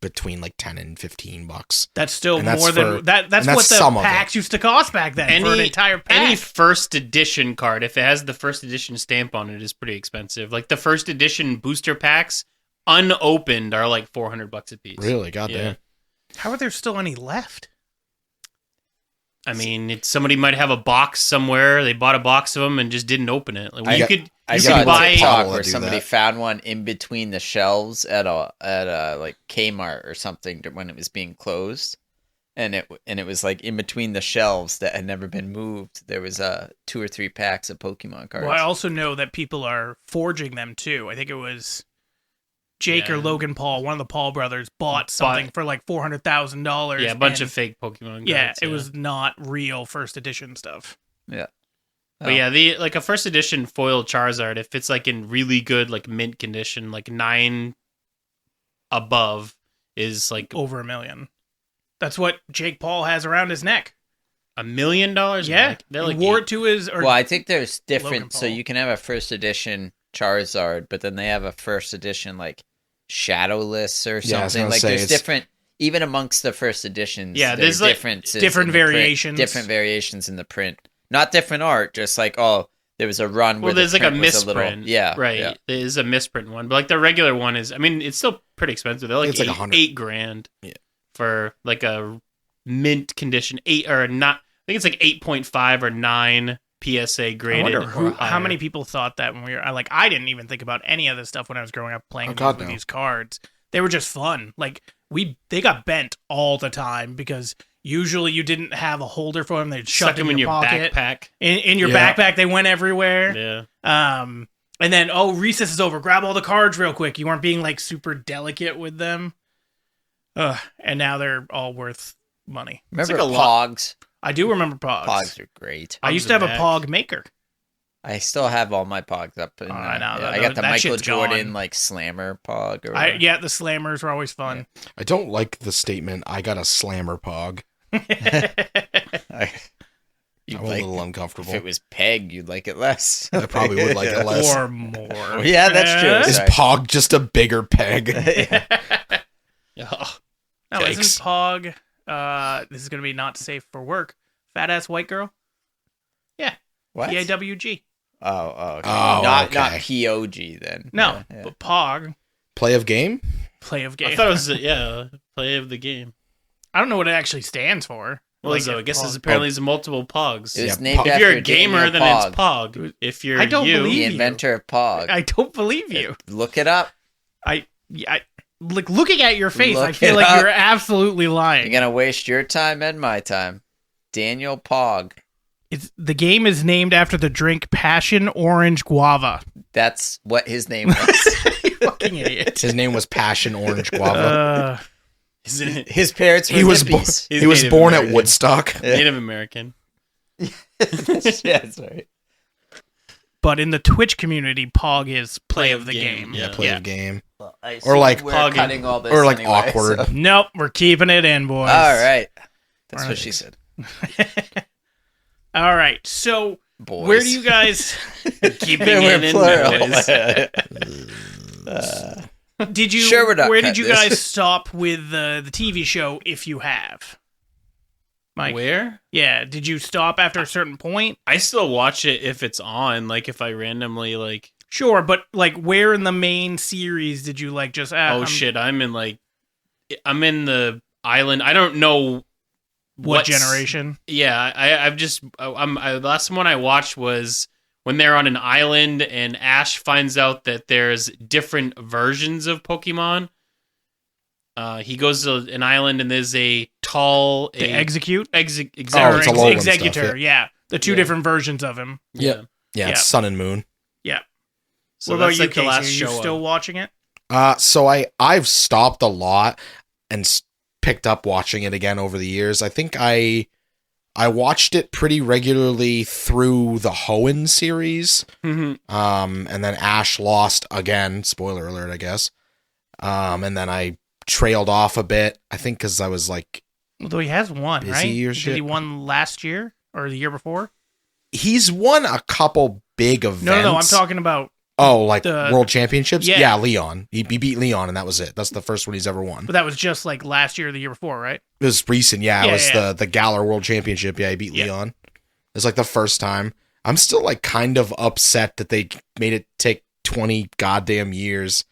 Speaker 4: between like $10 and $15.
Speaker 1: that's still
Speaker 4: And that's
Speaker 1: more than
Speaker 4: for-
Speaker 1: that. That's
Speaker 4: and
Speaker 1: what
Speaker 4: that's some
Speaker 1: the
Speaker 4: of it.
Speaker 1: packs used to cost back then for an entire pack.
Speaker 3: Any first edition card, if it has the first edition stamp on it, is pretty expensive. Like the first edition booster packs, unopened, are like $400 a piece.
Speaker 4: Really? Goddamn.
Speaker 1: How are there still any left?
Speaker 3: I mean, somebody might have a box somewhere. They bought a box of them and just didn't open it. Like,
Speaker 2: I
Speaker 3: you
Speaker 2: saw a
Speaker 3: could buy.
Speaker 4: TikTok.
Speaker 2: TikTok
Speaker 4: Will
Speaker 2: where
Speaker 4: do
Speaker 2: somebody
Speaker 4: that.
Speaker 2: found one in between the shelves at a like Kmart or something when it was being closed, and it was like in between the shelves that had never been moved. There was 2 or 3 packs of Pokemon cards.
Speaker 1: Well, I also know that people are forging them too. I think it was Jake or
Speaker 3: Yeah.
Speaker 1: Logan Paul, one of the Paul brothers, bought something for like $400,000.
Speaker 3: Yeah, a bunch
Speaker 1: and-
Speaker 3: of fake Pokemon cards.
Speaker 1: Yeah, it was not real first edition stuff.
Speaker 2: Yeah.
Speaker 3: But yeah, like a first edition foil Charizard, if it's like in really good like mint condition, like 9 above, is like
Speaker 1: Over $1 million. That's what Jake Paul has around his neck.
Speaker 3: $1 million.
Speaker 1: Yeah,
Speaker 3: They're
Speaker 1: he
Speaker 3: like
Speaker 1: wore it to his. Or
Speaker 2: Well, I think there's
Speaker 1: Logan
Speaker 2: different. So
Speaker 1: Paul.
Speaker 2: you can have a first edition Charizard, but then they have a first edition like Shadowless or
Speaker 4: Yeah, I was
Speaker 2: something.
Speaker 4: gonna
Speaker 2: Like
Speaker 4: say,
Speaker 2: there's
Speaker 4: it's-
Speaker 2: different. Even amongst the first editions,
Speaker 3: Yeah,
Speaker 2: there's
Speaker 3: there's, like,
Speaker 2: differences
Speaker 1: different
Speaker 2: in the print.
Speaker 1: variations.
Speaker 2: Different variations in the print. Not different art, just like there was a run where
Speaker 3: Well, there's
Speaker 2: the
Speaker 3: like a
Speaker 2: print was
Speaker 3: misprint.
Speaker 2: yeah,
Speaker 3: right.
Speaker 2: yeah.
Speaker 3: There is a misprint one, but like the regular one is. I mean, it's still pretty expensive. They're like
Speaker 4: It's like
Speaker 3: $8
Speaker 4: $100.
Speaker 3: grand.
Speaker 4: Yeah.
Speaker 3: For like a mint condition 8 or not. I think it's like 8.5 or 9 PSA
Speaker 1: I
Speaker 3: graded.
Speaker 1: wonder
Speaker 3: or
Speaker 1: how
Speaker 3: higher.
Speaker 1: many people thought that when we were. I didn't even think about any of this stuff when I was growing up playing
Speaker 4: Oh, God,
Speaker 1: with
Speaker 4: no.
Speaker 1: these cards. They were just fun. Like they got bent all the time because usually you didn't have a holder for them. They'd
Speaker 3: Suck
Speaker 1: shove them
Speaker 3: them in your
Speaker 1: pocket.
Speaker 3: backpack.
Speaker 1: In your
Speaker 4: Yeah.
Speaker 1: backpack, they went everywhere.
Speaker 3: Yeah.
Speaker 1: And then recess is over. Grab all the cards real quick. You weren't being like super delicate with them. And now they're all worth money.
Speaker 2: Remember
Speaker 3: like a lot-
Speaker 2: Pogs?
Speaker 1: I do remember Pogs.
Speaker 2: Pogs are great.
Speaker 1: I used to have a
Speaker 3: back.
Speaker 1: Pog maker.
Speaker 2: I still have all my Pogs up. In,
Speaker 1: I know,
Speaker 2: I got the
Speaker 1: that
Speaker 2: Michael
Speaker 1: shit's
Speaker 2: Jordan
Speaker 1: gone.
Speaker 2: like Slammer Pog. Or
Speaker 1: Yeah, the slammers were always fun.
Speaker 4: I don't like the statement, I got a slammer pog.
Speaker 2: You'd
Speaker 4: I'm a
Speaker 2: like,
Speaker 4: little uncomfortable.
Speaker 2: if it was Peg, you'd like it less.
Speaker 4: I probably would like it less.
Speaker 1: Or more.
Speaker 2: Yeah, that's true.
Speaker 4: Is
Speaker 2: Sorry.
Speaker 4: Pog just a bigger peg?
Speaker 3: Yeah.
Speaker 1: No, isn't
Speaker 4: Yikes.
Speaker 1: Pog? This is gonna be not safe for work. Fat ass white girl.
Speaker 2: What?
Speaker 1: PAWG.
Speaker 2: Oh, okay.
Speaker 4: Oh,
Speaker 2: not
Speaker 4: okay.
Speaker 2: POG then.
Speaker 1: No,
Speaker 2: Yeah.
Speaker 1: but Pog.
Speaker 4: Play of game?
Speaker 1: Play of game.
Speaker 3: I thought it was play of the game.
Speaker 1: I don't know what it actually stands for.
Speaker 3: Well,
Speaker 1: Like,
Speaker 3: so I guess
Speaker 1: Pog.
Speaker 3: there's apparently there's multiple Pogs.
Speaker 2: It was
Speaker 4: Yeah,
Speaker 2: named
Speaker 4: Pog.
Speaker 3: If
Speaker 2: after
Speaker 3: you're a gamer,
Speaker 2: Daniel
Speaker 3: then
Speaker 2: Pog,
Speaker 3: it's Pog. If you're
Speaker 1: I don't
Speaker 3: you,
Speaker 1: believe
Speaker 2: the
Speaker 1: you.
Speaker 2: inventor of Pog.
Speaker 1: I don't believe you.
Speaker 2: Look it up.
Speaker 1: I like looking at your face. I
Speaker 2: Look
Speaker 1: feel
Speaker 2: it
Speaker 1: like
Speaker 2: up.
Speaker 1: you're absolutely
Speaker 2: You're
Speaker 1: lying.
Speaker 2: gonna waste your time and my time. Daniel Pog.
Speaker 1: The game is named after the drink Passion Orange Guava.
Speaker 2: That's what his name was.
Speaker 1: You fucking idiot.
Speaker 4: His name was Passion Orange Guava.
Speaker 2: His parents were
Speaker 4: he was
Speaker 2: hippies.
Speaker 3: He's
Speaker 4: he was
Speaker 3: Native
Speaker 4: born at
Speaker 3: American.
Speaker 4: Woodstock.
Speaker 3: Native American.
Speaker 2: Yeah, that's right.
Speaker 1: But in the Twitch community, Pog is play of the game.
Speaker 3: Yeah.
Speaker 4: Play of game. Or like
Speaker 2: we're
Speaker 3: hugging.
Speaker 2: cutting all this
Speaker 4: or like
Speaker 2: anyway,
Speaker 4: awkward.
Speaker 2: so-
Speaker 1: Nope, we're keeping it in, boys.
Speaker 2: All right. That's
Speaker 1: All
Speaker 2: what she said.
Speaker 1: All right. So,
Speaker 2: Boys.
Speaker 1: where do you guys
Speaker 3: Keeping
Speaker 2: We're
Speaker 3: it in
Speaker 2: plural.
Speaker 3: boys.
Speaker 1: did you
Speaker 2: Sure, we're not
Speaker 1: where did
Speaker 2: cutting
Speaker 1: you
Speaker 2: this.
Speaker 1: guys stop with the TV show if you have? Mike.
Speaker 3: Where?
Speaker 1: Yeah, did you stop after a certain point?
Speaker 3: I still watch it if it's on. Like if I randomly like,
Speaker 1: Sure, but like where in the main series did you like just
Speaker 3: shit, I'm in the island. I don't know
Speaker 1: what
Speaker 3: what's-
Speaker 1: generation?
Speaker 3: Yeah, the last one I watched was when they're on an island and Ash finds out that there's different versions of Pokemon. He goes to an island and there's a tall
Speaker 1: The Execute?
Speaker 4: Oh, it's a
Speaker 3: Executor.
Speaker 4: Alolan
Speaker 1: Executor,
Speaker 4: stuff,
Speaker 1: yeah. The two
Speaker 3: Yeah.
Speaker 1: different versions of him.
Speaker 4: Yeah. Yeah, it's Sun and Moon.
Speaker 1: Yeah.
Speaker 3: So
Speaker 1: what about
Speaker 3: that's
Speaker 1: you,
Speaker 3: like the
Speaker 1: Casey?
Speaker 3: last
Speaker 1: Are
Speaker 3: show.
Speaker 1: you still watching it?
Speaker 4: So I've stopped a lot and picked up watching it again over the years. I think I watched it pretty regularly through the Hoenn series.
Speaker 3: Mhm.
Speaker 4: And then Ash lost again. Spoiler alert, I guess. And then I trailed off a bit. I think because I was like,
Speaker 1: Although he has won,
Speaker 4: Busy
Speaker 1: right?
Speaker 4: or
Speaker 1: Did
Speaker 4: shit?
Speaker 1: he won last year or the year before?
Speaker 4: he's won a couple big events.
Speaker 1: No, I'm talking about.
Speaker 4: Oh, like
Speaker 1: the-
Speaker 4: World Championships?
Speaker 1: Yeah.
Speaker 4: Yeah, Leon. He beat Leon, and that was it. That's the first one he's ever won.
Speaker 1: But that was just like last year or the year before, right?
Speaker 4: It was recent, yeah.
Speaker 1: Yeah,
Speaker 4: It was
Speaker 1: yeah.
Speaker 4: the Galar World Championship. Yeah, he beat
Speaker 1: Yeah.
Speaker 4: Leon. It was like the first time. I'm still like kind of upset that they made it take 20 goddamn years.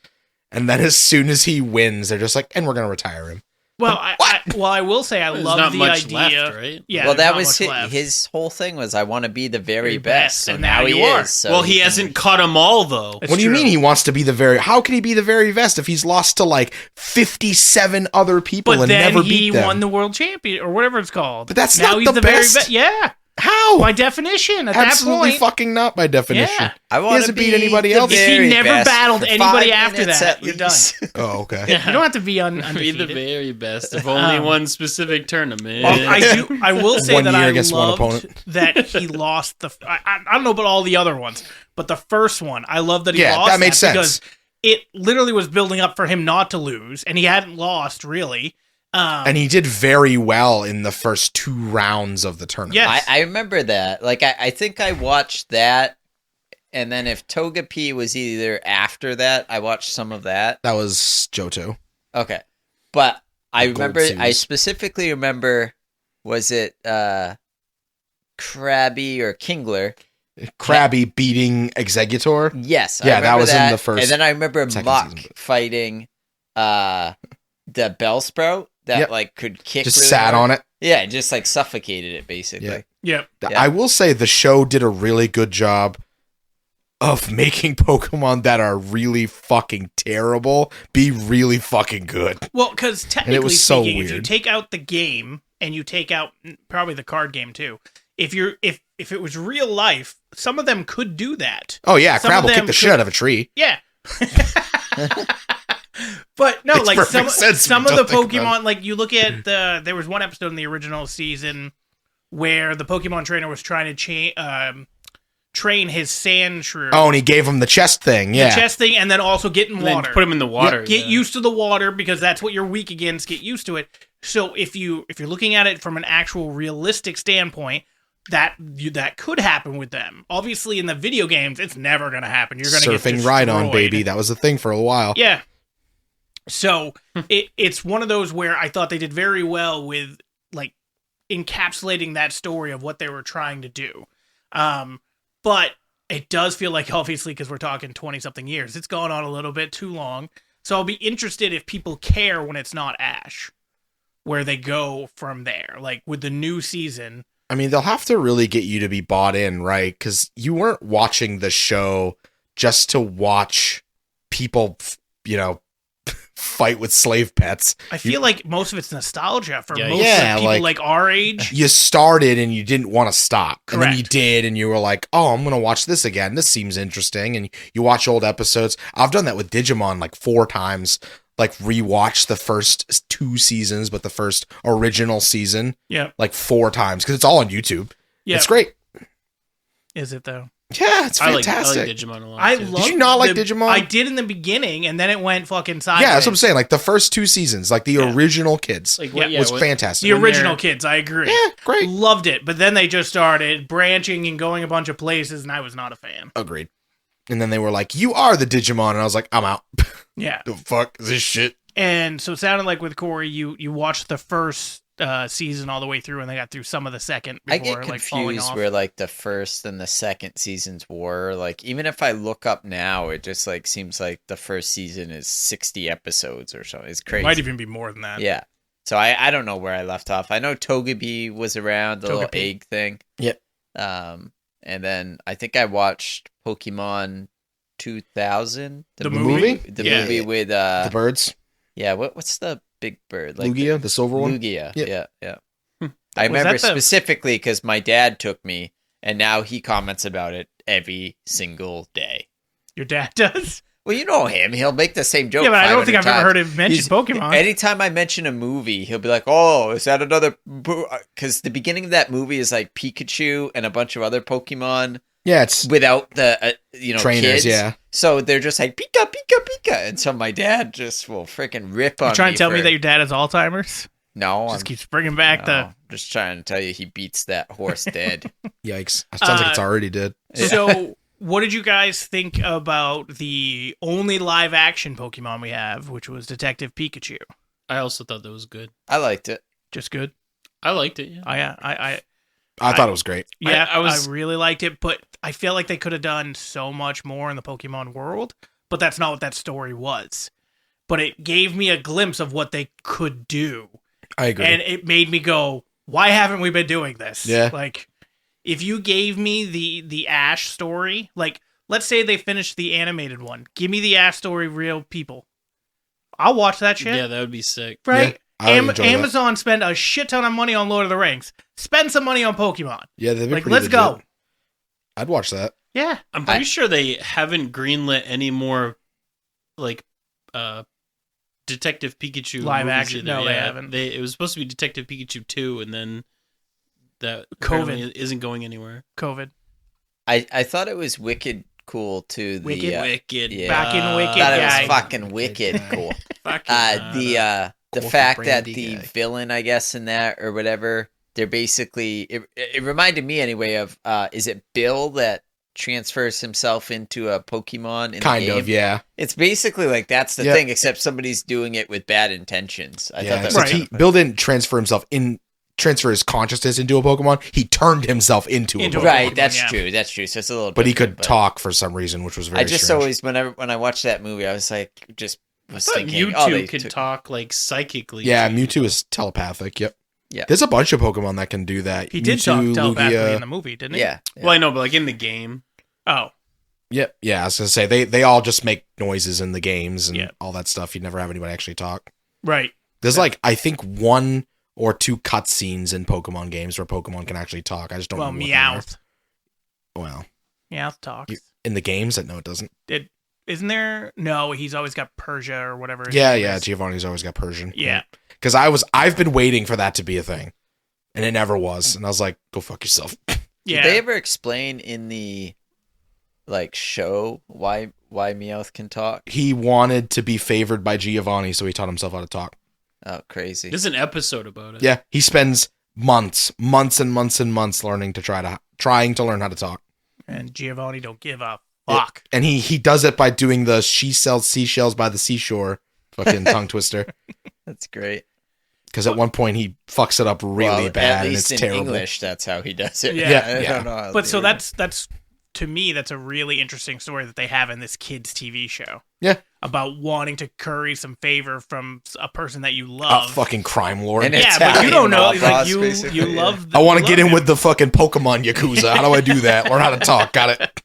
Speaker 4: And then as soon as he wins, they're just like, and we're going to retire him.
Speaker 1: Well, I will say I
Speaker 3: There's
Speaker 1: love
Speaker 3: not
Speaker 1: the
Speaker 3: much
Speaker 1: idea.
Speaker 3: left, right?
Speaker 1: Yeah,
Speaker 2: well,
Speaker 1: there's
Speaker 2: that
Speaker 1: not
Speaker 2: was
Speaker 1: much left.
Speaker 2: his whole thing was I want to be the very
Speaker 1: Very
Speaker 2: best.
Speaker 1: best,
Speaker 2: So
Speaker 1: and
Speaker 2: now
Speaker 1: now
Speaker 2: he
Speaker 1: you are.
Speaker 2: is. So
Speaker 3: Well, he hasn't caught them all though.
Speaker 1: It's
Speaker 4: What do you
Speaker 1: true.
Speaker 4: mean he wants to be the very... How can he be the very best if he's lost to like 57 other people
Speaker 1: But
Speaker 4: and
Speaker 1: then
Speaker 4: never
Speaker 1: he
Speaker 4: beat them?
Speaker 1: won the world champion or whatever it's called.
Speaker 4: But that's
Speaker 1: now
Speaker 4: not
Speaker 1: he's
Speaker 4: the
Speaker 1: very
Speaker 4: best.
Speaker 1: best. Yeah,
Speaker 4: How?
Speaker 1: by definition. At
Speaker 4: Absolutely
Speaker 1: that point,
Speaker 4: fucking not by definition.
Speaker 1: Yeah.
Speaker 2: I want
Speaker 4: hasn't beat anybody else.
Speaker 1: If he
Speaker 2: very
Speaker 1: never
Speaker 2: best
Speaker 1: battled
Speaker 2: for
Speaker 1: anybody
Speaker 2: 5
Speaker 1: after
Speaker 2: minutes
Speaker 1: that,
Speaker 2: at
Speaker 1: you're done.
Speaker 2: least.
Speaker 4: Oh, okay.
Speaker 1: you don't have to be
Speaker 3: Be the
Speaker 1: undefeated.
Speaker 3: very best of only one specific tournament.
Speaker 1: Well, I will say
Speaker 4: One
Speaker 1: that
Speaker 4: year
Speaker 1: I
Speaker 4: against one
Speaker 1: loved
Speaker 4: opponent.
Speaker 1: that he lost the. I don't know about all the other ones, but the first one, I love that he
Speaker 4: Yeah,
Speaker 1: lost.
Speaker 4: that made sense.
Speaker 1: Because it literally was building up for him not to lose, and he hadn't lost really.
Speaker 4: And he did very well in the first 2 rounds of the tournament.
Speaker 1: Yes.
Speaker 2: I remember that. Like, I think I watched that, and then if Togepi was either after that, I watched some of that.
Speaker 4: That was Johto.
Speaker 2: Okay. But I
Speaker 4: The Gold
Speaker 2: remember, I
Speaker 4: series.
Speaker 2: specifically remember, was it Krabby or Kingler?
Speaker 4: Krabby beating Executor.
Speaker 2: Yes. I
Speaker 4: Yeah, that
Speaker 2: remember
Speaker 4: was in the first-
Speaker 2: And then I remember
Speaker 4: second
Speaker 2: Muck
Speaker 4: season, but-
Speaker 2: fighting the Bellsprout that,
Speaker 4: Yep.
Speaker 2: like, could kick
Speaker 4: Just
Speaker 2: really
Speaker 4: sat
Speaker 2: hard.
Speaker 4: on it.
Speaker 2: Yeah, just, like, suffocated it, basically.
Speaker 4: Yeah.
Speaker 1: Yep.
Speaker 2: Yeah.
Speaker 4: I will say the show did a really good job of making Pokemon that are really fucking terrible be really fucking good.
Speaker 1: Well, because technically
Speaker 4: was so
Speaker 1: speaking, if you
Speaker 4: weird.
Speaker 1: take out the game and you take out probably the card game too, if it was real life, some of them could do that.
Speaker 4: Oh yeah,
Speaker 1: Some
Speaker 4: Crab
Speaker 1: of
Speaker 4: will kick
Speaker 1: them
Speaker 4: the shit out of a tree.
Speaker 1: Yeah. But no,
Speaker 4: Makes
Speaker 1: like
Speaker 4: perfect sense if
Speaker 1: some
Speaker 4: you
Speaker 1: of the
Speaker 4: don't think about
Speaker 1: Pokemon, like you look at there was one episode in the original season where the Pokemon trainer was trying to train his sand shrew.
Speaker 4: Oh, and he gave him the chest thing. Yeah.
Speaker 1: The chest thing, and then also get in
Speaker 3: And then
Speaker 1: water.
Speaker 3: put him in the water.
Speaker 1: Get
Speaker 3: yeah.
Speaker 1: used to the water because that's what you're weak against. Get used to it. So if you're looking at it from an actual realistic standpoint, that could happen with them. Obviously, in the video games, it's never going to happen. You're going to get
Speaker 4: Surfing
Speaker 1: destroyed.
Speaker 4: Rhydon, baby. That was a thing for a while.
Speaker 1: Yeah. So it's one of those where I thought they did very well with like encapsulating that story of what they were trying to do. But it does feel like, obviously, because we're talking 20-something years, it's gone on a little bit too long. So I'll be interested if people care when it's not Ash, where they go from there. Like with the new season.
Speaker 4: I mean, they'll have to really get you to be bought in, right? Because you weren't watching the show just to watch people, fight with slave pets.
Speaker 1: I feel like most of it's nostalgia for
Speaker 3: Yeah,
Speaker 1: most
Speaker 4: yeah,
Speaker 1: of people
Speaker 4: like-
Speaker 1: like our age.
Speaker 4: You started and you didn't want to stop. And then you
Speaker 1: Correct.
Speaker 4: did, and you were like, oh, I'm going to watch this again. This seems interesting. And you watch old episodes. I've done that with Digimon like 4 times. Like rewatch the first 2 seasons, but the first original season
Speaker 1: Yeah.
Speaker 4: like 4 times because it's all on YouTube.
Speaker 1: Yeah.
Speaker 4: It's great.
Speaker 1: Is it though?
Speaker 4: Yeah, it's
Speaker 3: I like
Speaker 4: fantastic.
Speaker 3: Digimon a lot.
Speaker 1: I
Speaker 3: too.
Speaker 1: love.
Speaker 4: Did you not like Digimon?
Speaker 1: I did in the beginning, and then it went fucking sideways.
Speaker 4: Yeah, that's what I'm saying. Like the first 2 seasons, like the original kids,
Speaker 3: like
Speaker 4: was fantastic.
Speaker 1: The original
Speaker 3: they're-
Speaker 1: kids, I agree.
Speaker 4: Yeah, great.
Speaker 1: Loved it, but then they just started branching and going a bunch of places, and I was not a fan.
Speaker 4: Agreed. And then they were like, "You are the Digimon," and I was like, "I'm out."
Speaker 1: Yeah,
Speaker 4: The fuck is this shit?
Speaker 1: and so it sounded like with Corey, you watched the first season all the way through, and they got through some of the second
Speaker 2: I
Speaker 1: before
Speaker 2: get
Speaker 1: like falling
Speaker 2: confused
Speaker 1: off.
Speaker 2: where like the first and the second seasons were. Like even if I look up now, it just like seems like the first season is 60 episodes or so. It's crazy.
Speaker 1: Might even be more than that.
Speaker 2: Yeah. So I don't know where I left off. I know Togepi was around, the little
Speaker 1: Togepi.
Speaker 2: egg thing.
Speaker 4: Yep.
Speaker 2: And then I think I watched Pokemon 2000.
Speaker 1: The movie?
Speaker 2: The
Speaker 1: Yeah.
Speaker 2: movie with
Speaker 4: The birds,
Speaker 2: yeah, what's the big bird?
Speaker 4: Lugia, the silver one.
Speaker 2: Lugia.
Speaker 4: Yep.
Speaker 2: Yeah.
Speaker 1: Hmm.
Speaker 2: I
Speaker 1: Was
Speaker 2: remember
Speaker 1: that the-
Speaker 2: specifically because my dad took me, and now he comments about it every single day.
Speaker 1: Your dad does.
Speaker 2: Well, you know him; he'll make the same joke.
Speaker 1: Yeah, but I don't think
Speaker 2: 500
Speaker 1: I've ever
Speaker 2: times.
Speaker 1: heard him mention
Speaker 2: He's-
Speaker 1: Pokemon.
Speaker 2: Anytime I mention a movie, he'll be like, "Oh, is that another?" Because the beginning of that movie is like Pikachu and a bunch of other Pokemon
Speaker 4: Yeah, it's
Speaker 2: without the
Speaker 4: trainers.
Speaker 2: kids.
Speaker 4: Yeah,
Speaker 2: So they're just like Pika Pika Pika, and so my dad just will freaking rip on.
Speaker 1: You trying to tell me
Speaker 2: for-
Speaker 1: that your dad has Alzheimer's?
Speaker 2: no?
Speaker 1: Just
Speaker 2: I'm
Speaker 1: keeps bringing back
Speaker 2: no, just trying to tell you he beats that horse dead.
Speaker 4: yikes! It sounds like it's already did.
Speaker 1: the. So, what did you guys think about the only live action Pokemon we have, which was Detective Pikachu?
Speaker 3: I also thought that was good.
Speaker 2: I liked it.
Speaker 1: Just good.
Speaker 3: I liked it. Yeah.
Speaker 1: I
Speaker 4: I thought it was great.
Speaker 1: yeah,
Speaker 3: I was-
Speaker 1: I really liked it, but I feel like they could have done so much more in the Pokemon world, but that's not what that story was. But it gave me a glimpse of what they could do.
Speaker 4: I agree.
Speaker 1: And it made me go, why haven't we been doing this?
Speaker 4: Yeah.
Speaker 1: Like, if you gave me the Ash story, like, let's say they finished the animated one. Give me the Ash story, real people. I'll watch that shit.
Speaker 3: Yeah, that would be sick.
Speaker 1: Right?
Speaker 4: I would enjoy that.
Speaker 1: Amazon spend a shit ton of money on Lord of the Rings. Spend some money on Pokemon.
Speaker 4: Yeah, they'd be
Speaker 1: Like,
Speaker 4: pretty
Speaker 1: let's
Speaker 4: legit.
Speaker 1: go.
Speaker 4: I'd watch that.
Speaker 1: Yeah.
Speaker 3: I'm pretty sure they haven't greenlit any more like Detective Pikachu
Speaker 1: Live
Speaker 3: movies
Speaker 1: action.
Speaker 3: either.
Speaker 1: No, they
Speaker 3: Yeah,
Speaker 1: haven't.
Speaker 3: It was supposed to be Detective Pikachu 2, and then that
Speaker 1: COVID.
Speaker 3: apparently isn't going anywhere.
Speaker 1: COVID.
Speaker 2: I thought it was wicked cool too.
Speaker 1: Wicked?
Speaker 3: Wicked.
Speaker 2: yeah.
Speaker 1: Back in Wicked,
Speaker 2: I thought it
Speaker 1: guy.
Speaker 2: was fucking wicked cool.
Speaker 3: Fucking,
Speaker 2: The
Speaker 4: Cool
Speaker 2: fact
Speaker 4: for
Speaker 2: that
Speaker 4: Brandy
Speaker 2: the
Speaker 4: guy.
Speaker 2: villain, I guess, in that or whatever, they're basically it reminded me anyway of is it Bill that transfers himself into a Pokemon in
Speaker 4: Kind
Speaker 2: the game?
Speaker 4: of, yeah.
Speaker 2: It's basically like that's the
Speaker 4: Yeah.
Speaker 2: thing, except somebody's doing it with bad intentions. I
Speaker 4: Yeah,
Speaker 2: thought that was
Speaker 4: except
Speaker 1: Right.
Speaker 4: Bill didn't transfer his consciousness into a Pokemon. He turned himself into a
Speaker 1: Into a
Speaker 4: Pokemon.
Speaker 2: right.
Speaker 1: Pokemon,
Speaker 2: That's
Speaker 1: yeah.
Speaker 2: true. That's true. So it's a little,
Speaker 4: But he
Speaker 2: different,
Speaker 4: could talk for some reason, which was very
Speaker 2: I just
Speaker 4: strange.
Speaker 2: always when I watched that movie, I was like, just was
Speaker 3: I thought
Speaker 2: thinking,
Speaker 3: Mewtwo
Speaker 2: they
Speaker 3: could
Speaker 2: took-
Speaker 3: talk like psychically.
Speaker 4: Yeah,
Speaker 3: too.
Speaker 4: Mewtwo is telepathic. Yep.
Speaker 2: Yeah.
Speaker 4: There's a bunch of Pokemon that can do that.
Speaker 1: He did
Speaker 4: Mewtwo,
Speaker 1: talk telepathically
Speaker 4: Lugia.
Speaker 1: in the movie, didn't he?
Speaker 2: Yeah.
Speaker 3: Well, I know, but like in the game,
Speaker 1: Oh.
Speaker 4: Yep. Yeah, I was gonna say they all just make noises in the games and
Speaker 1: Yeah.
Speaker 4: all that stuff. You never have anybody actually talk.
Speaker 1: Right.
Speaker 4: There's like I think 1 or 2 cutscenes in Pokemon games where Pokemon can actually talk. I just don't
Speaker 1: Well,
Speaker 4: know.
Speaker 1: Meowth.
Speaker 4: Well,
Speaker 1: Meowth talks.
Speaker 4: in the games, no, it doesn't.
Speaker 1: Isn't there? No, he's always got Persia or whatever. his
Speaker 4: Yeah,
Speaker 1: name
Speaker 4: yeah.
Speaker 1: is.
Speaker 4: Giovanni's always got Persian.
Speaker 1: Yeah.
Speaker 4: Because I've been waiting for that to be a thing, and it never was. And I was like, go fuck yourself.
Speaker 1: Yeah.
Speaker 2: Did they ever explain in the like show why Meowth can talk?
Speaker 4: He wanted to be favored by Giovanni, so he taught himself how to talk.
Speaker 2: Oh, crazy.
Speaker 3: there's an episode about it.
Speaker 4: Yeah, he spends months and months and months trying to learn how to talk.
Speaker 1: And Giovanni don't give a
Speaker 4: Yeah.
Speaker 1: fuck.
Speaker 4: And he does it by doing the she sells seashells by the seashore fucking tongue twister.
Speaker 2: That's great.
Speaker 4: Because at one point he fucks it up really
Speaker 2: Well,
Speaker 4: bad
Speaker 2: at
Speaker 4: and
Speaker 2: least
Speaker 4: it's
Speaker 2: in
Speaker 4: terrible.
Speaker 2: English, that's how he does it.
Speaker 1: Yeah.
Speaker 2: I
Speaker 4: Yeah.
Speaker 2: don't know. how
Speaker 1: But
Speaker 2: they
Speaker 1: so
Speaker 2: were-
Speaker 1: that's to me that's a really interesting story that they have in this kids TV show.
Speaker 4: Yeah.
Speaker 1: About wanting to curry some favor from a person that you
Speaker 4: A
Speaker 1: love.
Speaker 4: fucking crime lord.
Speaker 2: And
Speaker 1: yeah,
Speaker 2: Italian
Speaker 1: but you don't know.
Speaker 2: mob
Speaker 1: Like
Speaker 2: boss,
Speaker 1: you
Speaker 2: basically, yeah.
Speaker 1: love.
Speaker 4: I want to
Speaker 1: you
Speaker 4: get
Speaker 1: love
Speaker 4: in
Speaker 1: him.
Speaker 4: with the fucking Pokemon Yakuza. How do I do that? Learn how to talk. Got it.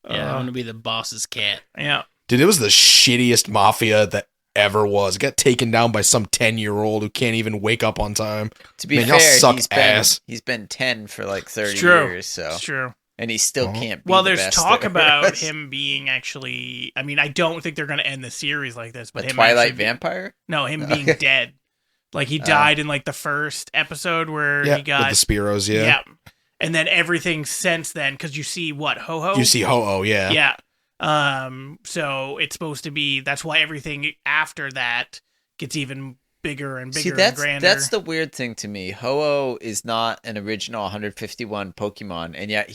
Speaker 3: Yeah, I want to be the boss's cat.
Speaker 1: Yeah.
Speaker 4: Dude, it was the shittiest mafia that ever was. It got taken down by some 10-year-old who can't even wake up on time.
Speaker 2: To be
Speaker 4: Man, y'all
Speaker 2: fair,
Speaker 4: suck
Speaker 2: he's
Speaker 4: ass.
Speaker 2: been 10 for like 30
Speaker 1: It's true.
Speaker 2: years, so
Speaker 1: It's true.
Speaker 2: and he still
Speaker 4: Well-
Speaker 2: can't be
Speaker 1: Well,
Speaker 2: the
Speaker 1: there's
Speaker 2: best
Speaker 1: talk
Speaker 2: there
Speaker 1: about
Speaker 2: is.
Speaker 1: him being actually. I mean, I don't think they're going to end the series like this, but
Speaker 2: The
Speaker 1: him
Speaker 2: Twilight
Speaker 1: actually-
Speaker 2: Vampire?
Speaker 1: No, him being dead. Like he died in like the first episode where
Speaker 4: Yeah,
Speaker 1: he got
Speaker 4: with the Spearows, yeah.
Speaker 1: and then everything since then, because you see what Ho-Oh.
Speaker 4: You see Ho-Oh, yeah.
Speaker 1: Yeah. So it's supposed to be. That's why everything after that gets even bigger and bigger and grander.
Speaker 2: That's the weird thing to me. Ho-Oh is not an original 151 Pokemon, and yet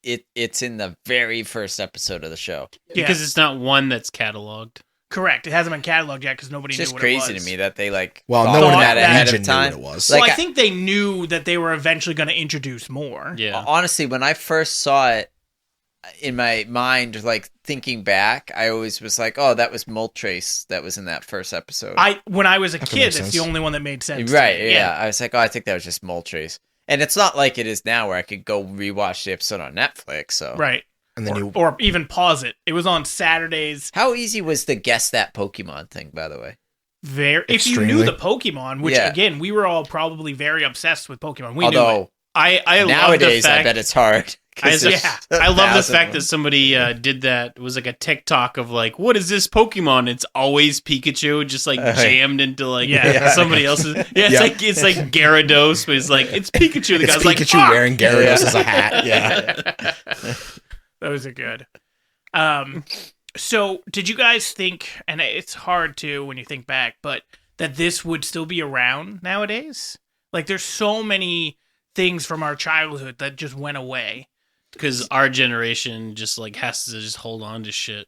Speaker 2: it's in the very first episode of the show.
Speaker 1: Yeah.
Speaker 3: Because it's not one that's cataloged.
Speaker 1: Correct. It hasn't been cataloged yet because nobody
Speaker 2: It's
Speaker 1: knew
Speaker 2: just
Speaker 1: what it was.
Speaker 2: crazy to me that they like.
Speaker 4: Well,
Speaker 2: thought
Speaker 4: no one
Speaker 1: in
Speaker 2: that
Speaker 1: that
Speaker 2: ahead
Speaker 4: region
Speaker 2: of time.
Speaker 4: knew what it was.
Speaker 1: Well,
Speaker 2: Like,
Speaker 1: I think they knew that they were eventually going to introduce more.
Speaker 3: Yeah.
Speaker 2: honestly, when I first saw it in my mind, like thinking back, I always was like, "Oh, that was Moltres that was in that first episode."
Speaker 1: When I was a
Speaker 4: That
Speaker 1: kid,
Speaker 4: makes
Speaker 1: that's
Speaker 4: sense.
Speaker 1: the only one that made sense. to
Speaker 2: Right?
Speaker 1: me.
Speaker 2: Yeah. I was like, "Oh, I think that was just Moltres." And it's not like it is now, where I could go rewatch the episode on Netflix. So,
Speaker 1: Right.
Speaker 4: And then
Speaker 1: Or even pause it. It was on Saturdays.
Speaker 2: how easy was the guess that Pokemon thing, by the way?
Speaker 1: If you knew
Speaker 4: Extremely.
Speaker 1: the Pokemon, which
Speaker 2: Yeah.
Speaker 1: again, we were all probably very obsessed with Pokemon. We knew it.
Speaker 2: Although
Speaker 3: I love the
Speaker 2: nowadays,
Speaker 3: fact
Speaker 2: I bet it's hard. 'Cause
Speaker 3: I,
Speaker 2: there's
Speaker 3: I love the
Speaker 2: 1,000
Speaker 3: fact
Speaker 2: of
Speaker 3: that
Speaker 2: them.
Speaker 3: somebody did that. It was like a TikTok of like, what is this Pokemon? It's always Pikachu, just like jammed into like
Speaker 1: Yeah.
Speaker 3: somebody else's. Yeah, it's like Gyarados, but it's like it's Pikachu. The
Speaker 4: it's
Speaker 3: guy's
Speaker 4: Pikachu
Speaker 3: like, "Fuck!"
Speaker 4: wearing Gyarados as a hat. Yeah.
Speaker 1: Those are good. So did you guys think, and it's hard to when you think back, but that this would still be around nowadays? Like there's so many things from our childhood that just went away.
Speaker 3: because our generation just like has to just hold on to shit.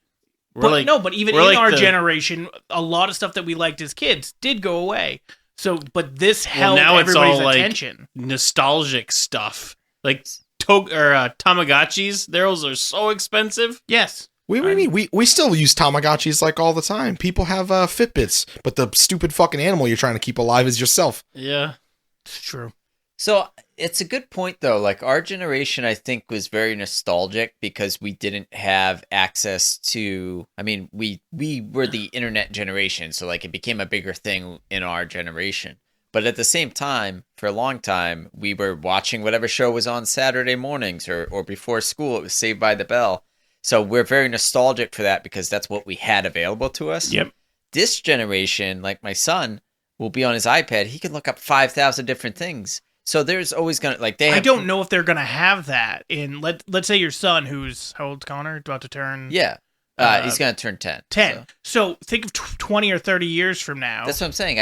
Speaker 1: But even
Speaker 3: we're
Speaker 1: in
Speaker 3: like
Speaker 1: our
Speaker 3: the-
Speaker 1: generation, a lot of stuff that we liked as kids did go away. So, but this held
Speaker 3: now it's
Speaker 1: everybody's
Speaker 3: all, like,
Speaker 1: attention.
Speaker 3: nostalgic stuff like Tamagotchis. Those are so expensive.
Speaker 1: Yes.
Speaker 4: What do you mean? We still use Tamagotchis like all the time. People have Fitbits, but the stupid fucking animal you're trying to keep alive is yourself.
Speaker 3: Yeah,
Speaker 1: It's true.
Speaker 2: So it's a good point, though. Like our generation, I think, was very nostalgic because we didn't have access to. I mean, we were the internet generation, so like it became a bigger thing in our generation. But at the same time, for a long time, we were watching whatever show was on Saturday mornings or before school. It was Saved by the Bell. So we're very nostalgic for that because that's what we had available to us.
Speaker 1: Yep.
Speaker 2: This generation, like my son, will be on his iPad. He can look up 5,000 different things. So there's always gonna
Speaker 1: I don't know if they're gonna have that in let's say your son, who's how old's Connor, about to turn
Speaker 2: Yeah, he's gonna turn 10.
Speaker 1: 10. So think of 20 or 30 years from now.
Speaker 2: That's what I'm saying.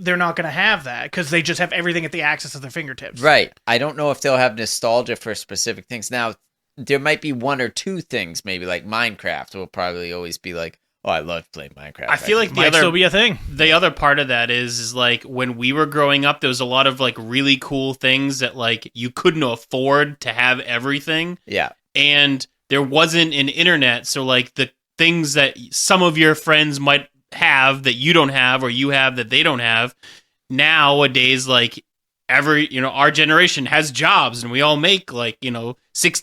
Speaker 1: They're not gonna have that because they just have everything at the access of their fingertips.
Speaker 2: Right. I don't know if they'll have nostalgia for specific things. Now, there might be one or two things, maybe like Minecraft will probably always be like, oh, I love playing Minecraft.
Speaker 3: I feel like
Speaker 1: Might still be a thing.
Speaker 3: the other part of that is like when we were growing up, there was a lot of like really cool things that like you couldn't afford to have everything,
Speaker 2: Yeah.
Speaker 3: and there wasn't an internet, so like the things that some of your friends might have that you don't have or you have that they don't have nowadays, like our generation has jobs and we all make like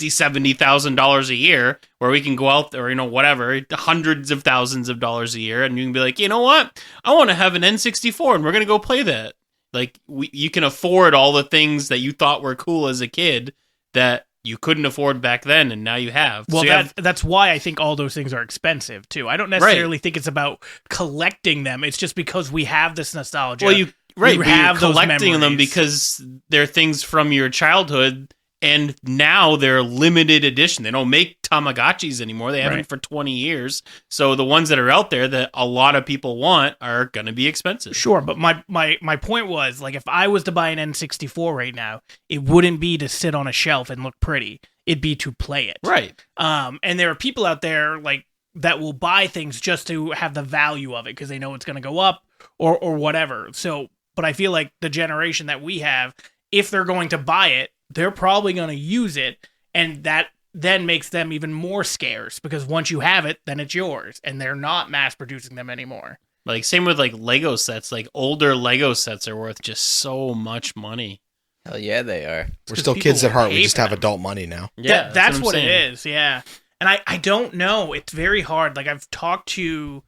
Speaker 3: $60,000-$70,000 a year where we can go out there, whatever, hundreds of thousands of dollars a year, and you can be like, you know what, I want to have an N64 and we're gonna go play that. Like you can afford all the things that you thought were cool as a kid that you couldn't afford back then, and now you have.
Speaker 1: Well,
Speaker 3: So you
Speaker 1: that's why I think all those things are expensive too. I don't necessarily think it's about collecting them. It's just because we have this nostalgia.
Speaker 3: Well, you
Speaker 1: We
Speaker 3: but
Speaker 1: have
Speaker 3: you're
Speaker 1: those
Speaker 3: collecting them
Speaker 1: memories.
Speaker 3: because they're things from your childhood, and now they're limited edition. They don't make Tamagotchis anymore. They haven't
Speaker 1: Right.
Speaker 3: for 20 years. So the ones that are out there that a lot of people want are going to be expensive.
Speaker 1: Sure, but my point was, like, if I was to buy an N64 right now, it wouldn't be to sit on a shelf and look pretty. It'd be to play it.
Speaker 3: Right.
Speaker 1: And there are people out there like that will buy things just to have the value of it because they know it's going to go up or whatever. So, but I feel like the generation that we have, if they're going to buy it, they're probably going to use it, and that then makes them even more scarce because once you have it, then it's yours, and they're not mass producing them anymore.
Speaker 3: Like same with like Lego sets. Like older Lego sets are worth just so much money.
Speaker 2: Hell yeah, they are.
Speaker 4: We're
Speaker 1: 'cause
Speaker 4: still
Speaker 1: people
Speaker 4: kids at heart.
Speaker 1: pay
Speaker 4: We just
Speaker 1: for
Speaker 4: have
Speaker 1: them.
Speaker 4: adult money now.
Speaker 3: Yeah,
Speaker 1: That's what
Speaker 3: I'm
Speaker 1: it
Speaker 3: saying.
Speaker 1: is. Yeah. And I don't know. It's very hard. Like I've talked to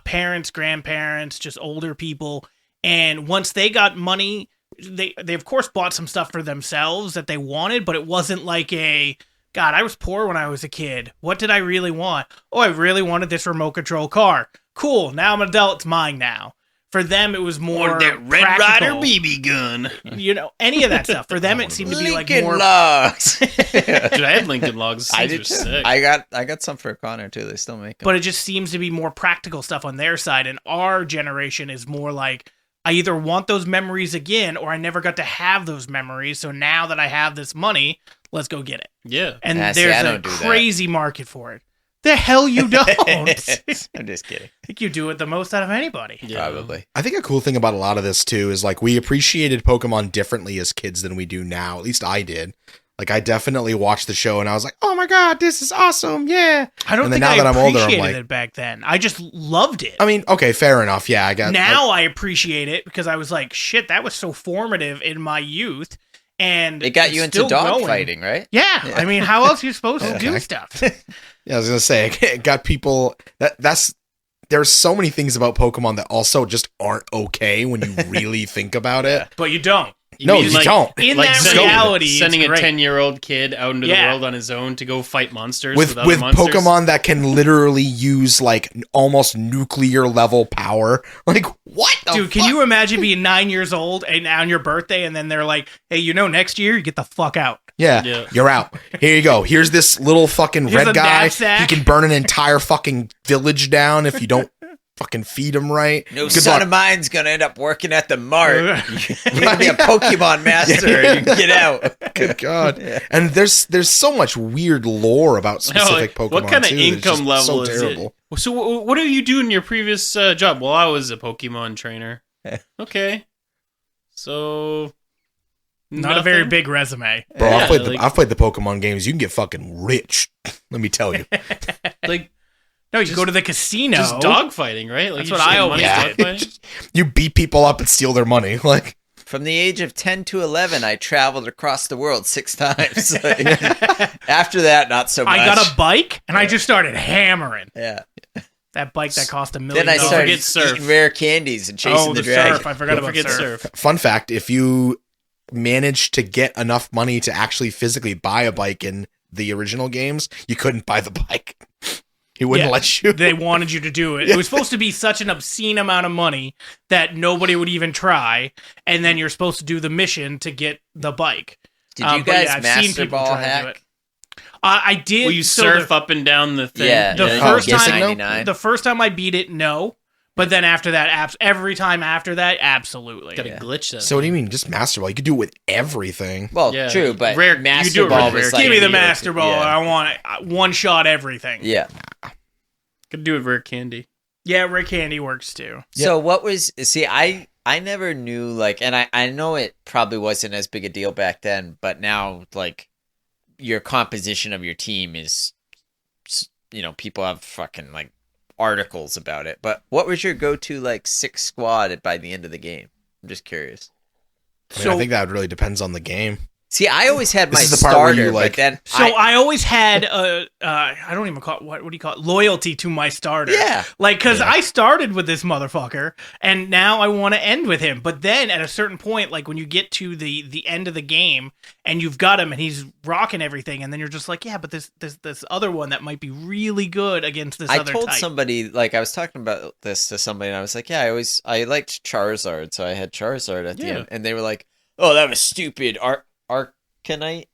Speaker 1: parents, grandparents, just older people. And once they got money, they of course bought some stuff for themselves that they wanted, but it wasn't like God, I was poor when I was a kid. What did I really want? Oh, I really wanted this remote control car. Cool. Now I'm an adult. It's mine now. For them, it was more
Speaker 3: Or that Red
Speaker 1: practical.
Speaker 3: Ryder BB gun.
Speaker 1: You know, any of that stuff. For them, it seemed to be like
Speaker 2: Lincoln
Speaker 1: more.
Speaker 2: Logs.
Speaker 3: Dude, I had Lincoln Logs.
Speaker 2: I
Speaker 3: Those
Speaker 2: did
Speaker 3: were
Speaker 2: too.
Speaker 3: sick.
Speaker 2: I got some for Connor too. They still make them.
Speaker 1: But it just seems to be more practical stuff on their side, and our generation is more like, I either want those memories again, or I never got to have those memories. So now that I have this money, let's go get it.
Speaker 3: Yeah.
Speaker 1: And
Speaker 2: Nah, see, I
Speaker 1: there's a
Speaker 2: don't do that.
Speaker 1: crazy market for it. The hell you don't. I
Speaker 2: I'm just kidding.
Speaker 1: think you do it the most out of anybody.
Speaker 3: Yeah.
Speaker 2: Probably.
Speaker 4: I think a cool thing about a lot of this too is like we appreciated Pokemon differently as kids than we do now. At least I did. Like I definitely watched the show and I was like, "Oh my god, this is awesome! Yeah."
Speaker 1: I don't
Speaker 4: And then
Speaker 1: think
Speaker 4: now
Speaker 1: I
Speaker 4: that I'm older, I'm
Speaker 1: appreciated
Speaker 4: like-
Speaker 1: it back then. I just loved it.
Speaker 4: I mean, okay, fair enough. Yeah, I got
Speaker 1: Now I appreciate it because I was like, shit, that was so formative in my youth. And
Speaker 2: It got
Speaker 1: it's
Speaker 2: you into
Speaker 1: still
Speaker 2: dog
Speaker 1: going.
Speaker 2: fighting, right?
Speaker 1: Yeah. I mean, how else are you supposed to do
Speaker 4: Okay.
Speaker 1: stuff?
Speaker 4: Yeah, I was gonna say it got people. That's there's so many things about Pokemon that also just aren't okay when you really think about it.
Speaker 1: But you don't.
Speaker 4: No,
Speaker 3: mean
Speaker 4: you
Speaker 3: like-
Speaker 4: don't.
Speaker 1: In
Speaker 3: Like
Speaker 1: that
Speaker 3: sending-
Speaker 1: reality, it's
Speaker 3: Sending a
Speaker 1: great.
Speaker 3: 10-year-old kid out into
Speaker 1: Yeah.
Speaker 3: the world on his own to go fight monsters
Speaker 4: With
Speaker 3: other
Speaker 4: with
Speaker 3: monsters.
Speaker 4: Pokemon that can literally use like almost nuclear level power. Like what? The
Speaker 1: Dude, can
Speaker 4: fuck?
Speaker 1: you imagine being 9 years old and on your birthday, and then they're like, "Hey, next year you get the fuck out."
Speaker 4: Yeah,
Speaker 3: Yeah.
Speaker 4: you're out. Here you go. Here's this little fucking
Speaker 1: Here's a
Speaker 4: red guy.
Speaker 1: knapsack.
Speaker 4: He can burn an entire fucking village down if you don't fucking feed him right.
Speaker 2: No
Speaker 4: Good
Speaker 2: son
Speaker 4: luck.
Speaker 2: of mine's gonna end up working at the mart. You're gonna be a
Speaker 4: Right.
Speaker 2: Pokemon master and you get out.
Speaker 4: Good God.
Speaker 2: Yeah.
Speaker 4: And there's so much weird lore about specific Pokemon.
Speaker 3: What kind of
Speaker 4: too, that's
Speaker 3: income
Speaker 4: just
Speaker 3: level
Speaker 4: so
Speaker 3: is
Speaker 4: terrible.
Speaker 3: it? So what do you do in your previous job? Well, I was a Pokemon trainer. Okay. So...
Speaker 1: Not a very
Speaker 3: nothing?
Speaker 1: big resume.
Speaker 4: Bro,
Speaker 3: Yeah,
Speaker 4: I've played the Pokemon games. You can get fucking rich. Let me tell you.
Speaker 3: Like,
Speaker 1: No, you
Speaker 3: Just-
Speaker 1: go to the casino.
Speaker 3: just dogfighting, right? Like
Speaker 1: That's
Speaker 3: you
Speaker 1: what
Speaker 3: just
Speaker 1: I
Speaker 3: get
Speaker 1: always
Speaker 3: money
Speaker 1: did.
Speaker 3: dogfighting?
Speaker 4: You beat people up and steal their money. Like
Speaker 2: From the age of 10 to 11, I traveled across the world 6 times. Like, after that, not so much.
Speaker 1: I got a bike and I just started hammering.
Speaker 2: Yeah.
Speaker 1: That bike that cost $1 million.
Speaker 2: Then I
Speaker 3: Don't
Speaker 2: started
Speaker 3: forget surf.
Speaker 2: eating rare candies and chasing
Speaker 1: Oh,
Speaker 2: the
Speaker 1: the
Speaker 2: dragon.
Speaker 1: surf. I forgot
Speaker 3: Don't
Speaker 1: about
Speaker 3: forget
Speaker 1: surf.
Speaker 3: surf.
Speaker 4: fun fact, if you managed to get enough money to actually physically buy a bike in the original games, you couldn't buy the bike. He wouldn't
Speaker 1: Yeah.
Speaker 4: let you.
Speaker 1: They wanted you to do it. It was supposed to be such an obscene amount of money that nobody would even try, and then you're supposed to do the mission to get the bike.
Speaker 2: Did you
Speaker 1: But
Speaker 2: guys
Speaker 1: I've seen
Speaker 2: master
Speaker 1: people
Speaker 2: ball
Speaker 1: try to do
Speaker 2: hack?
Speaker 1: it. I did.
Speaker 3: Will you
Speaker 1: so
Speaker 3: surf up and down the thing?
Speaker 2: Yeah.
Speaker 1: The
Speaker 2: yeah,
Speaker 1: first
Speaker 2: yes,
Speaker 1: time-
Speaker 2: 99.
Speaker 1: The first time I beat it, no. But then after that, every time after that, absolutely.
Speaker 3: Gotta
Speaker 2: Yeah.
Speaker 3: glitch that.
Speaker 4: So what do you mean? Just Master Ball? You could do it with everything.
Speaker 2: Well,
Speaker 3: Yeah.
Speaker 2: true, but
Speaker 3: Rare- you do
Speaker 2: Master
Speaker 3: it
Speaker 2: Ball
Speaker 3: with
Speaker 2: was
Speaker 3: rare
Speaker 2: like...
Speaker 1: Give me the
Speaker 3: candy.
Speaker 1: Master Ball.
Speaker 2: Yeah.
Speaker 1: I want it. One shot everything.
Speaker 2: Yeah.
Speaker 3: Could do it rare candy.
Speaker 1: Yeah, Rick Candy works too.
Speaker 2: So what was... See, I never knew, like... And I know it probably wasn't as big a deal back then, but now, like, your composition of your team is... people have fucking, like, articles about it. But what was your go-to, like, 6 squad by the end of the game? I'm just curious.
Speaker 4: I mean, I think that really depends on the game.
Speaker 2: See, I always had my
Speaker 4: This is the part where
Speaker 2: starter,
Speaker 4: you, like-
Speaker 2: but then
Speaker 1: So I always had I don't even call it, what do you call it? Loyalty to my starter.
Speaker 2: Yeah.
Speaker 1: Like, because I started with this motherfucker, and now I want to end with him. But then at a certain point, like when you get to the end of the game and you've got him and he's rocking everything, and then you're just like, yeah, but this other one that might be really good against this
Speaker 2: I
Speaker 1: other
Speaker 2: told
Speaker 1: type.
Speaker 2: somebody, like, I was talking about this to somebody, and I was like, yeah, I liked Charizard, so I had Charizard at the
Speaker 3: Yeah.
Speaker 2: end. And they were like, oh, that was stupid. Arcanite,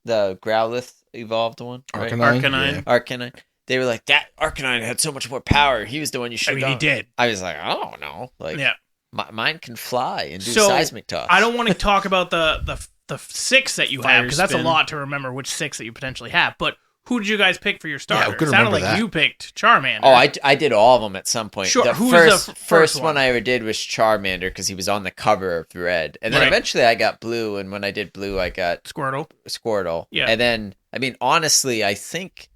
Speaker 2: the Growlithe evolved one, right?
Speaker 3: Arcanine.
Speaker 4: Yeah.
Speaker 2: Arcanine. They were like, that Arcanine had so much more power. He was the one you
Speaker 1: I
Speaker 2: should
Speaker 1: mean, he did.
Speaker 2: I was like, I don't know. Like,
Speaker 1: Yeah.
Speaker 2: mine can fly and do
Speaker 1: So,
Speaker 2: seismic toss.
Speaker 1: I don't want to talk about the 6 that you have,
Speaker 3: Fire
Speaker 1: because that's a
Speaker 3: spin.
Speaker 1: lot to remember which 6 that you potentially have. But who did you guys pick for your starter?
Speaker 4: who could
Speaker 1: It sounded
Speaker 4: remember
Speaker 1: like
Speaker 4: that?
Speaker 1: you picked Charmander.
Speaker 2: Oh, I did all of them at some point.
Speaker 1: Sure,
Speaker 2: The
Speaker 1: who's
Speaker 2: first,
Speaker 1: the
Speaker 2: first
Speaker 1: first
Speaker 2: one
Speaker 1: one?
Speaker 2: I ever did was Charmander because he was on the cover of Red. And then
Speaker 1: Right.
Speaker 2: eventually I got Blue, and when I did Blue, I got
Speaker 1: Squirtle.
Speaker 2: Squirtle.
Speaker 1: Yeah.
Speaker 2: And then, I mean, honestly, I think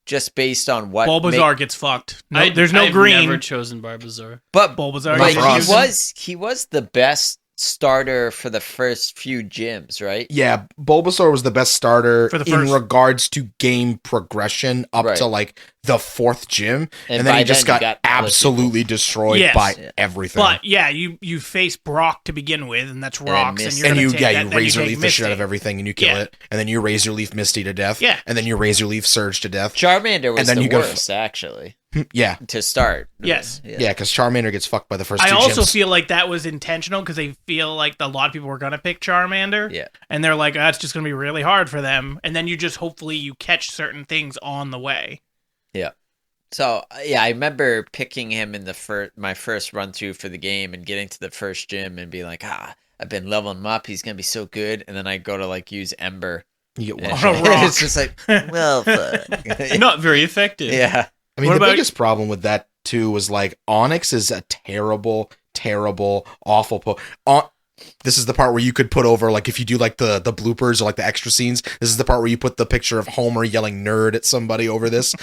Speaker 2: just based on what...
Speaker 1: Bulbasaur gets fucked. No, there's no
Speaker 3: I've
Speaker 1: green.
Speaker 3: never chosen Barbazar.
Speaker 2: But
Speaker 1: Bulbasaur
Speaker 4: Not
Speaker 1: gets
Speaker 4: for us.
Speaker 1: used.
Speaker 2: he was the best starter for the first few gyms, right?
Speaker 4: Yeah, Bulbasaur was the best starter
Speaker 1: For the
Speaker 4: in
Speaker 1: first-
Speaker 4: regards to game progression up
Speaker 2: Right.
Speaker 4: to like the fourth gym,
Speaker 2: And
Speaker 4: and then
Speaker 2: by
Speaker 4: he just
Speaker 2: then you
Speaker 4: got
Speaker 2: got other
Speaker 4: absolutely destroyed
Speaker 1: Yes.
Speaker 4: by
Speaker 2: Yeah.
Speaker 4: everything.
Speaker 1: But yeah, you face Brock to begin with, and that's
Speaker 2: then
Speaker 1: rocks, and
Speaker 2: Misty.
Speaker 1: you're
Speaker 4: and
Speaker 1: gonna
Speaker 4: you
Speaker 1: take
Speaker 4: yeah
Speaker 1: that,
Speaker 4: you
Speaker 1: then
Speaker 4: razor
Speaker 1: take
Speaker 4: leaf the shit out
Speaker 1: Misty.
Speaker 4: of everything, and you kill
Speaker 1: Yeah.
Speaker 4: it, and then you razor leaf Misty to death,
Speaker 1: Yeah.
Speaker 4: and then you razor leaf Surge to death.
Speaker 2: Charmander was
Speaker 4: And then
Speaker 2: the
Speaker 4: you go-
Speaker 2: worst, actually,
Speaker 4: Yeah,
Speaker 2: to start.
Speaker 1: Yes.
Speaker 4: yeah, because Charmander gets fucked by the first
Speaker 1: I
Speaker 4: two
Speaker 1: also
Speaker 4: gyms.
Speaker 1: feel like that was intentional because they feel like a lot of people were gonna pick Charmander.
Speaker 2: Yeah.
Speaker 1: And they're like, that's just gonna be really hard for them. And then you just hopefully you catch certain things on the way.
Speaker 2: So yeah, I remember picking him in my first run through for the game and getting to the first gym and being like, I've been leveling him up. He's gonna be so good. And then I go to like use Ember.
Speaker 4: You get
Speaker 2: And
Speaker 4: one
Speaker 1: On a rock.
Speaker 2: it's just like, well, fuck.
Speaker 3: Not very effective.
Speaker 2: Yeah.
Speaker 4: I mean,
Speaker 1: What
Speaker 4: the
Speaker 1: about-
Speaker 4: biggest problem with that too was like Onyx is a terrible, awful. This is the part where you could put over, like, if you do like the bloopers or like the extra scenes. This is the part where you put the picture of Homer yelling "nerd" at somebody over this.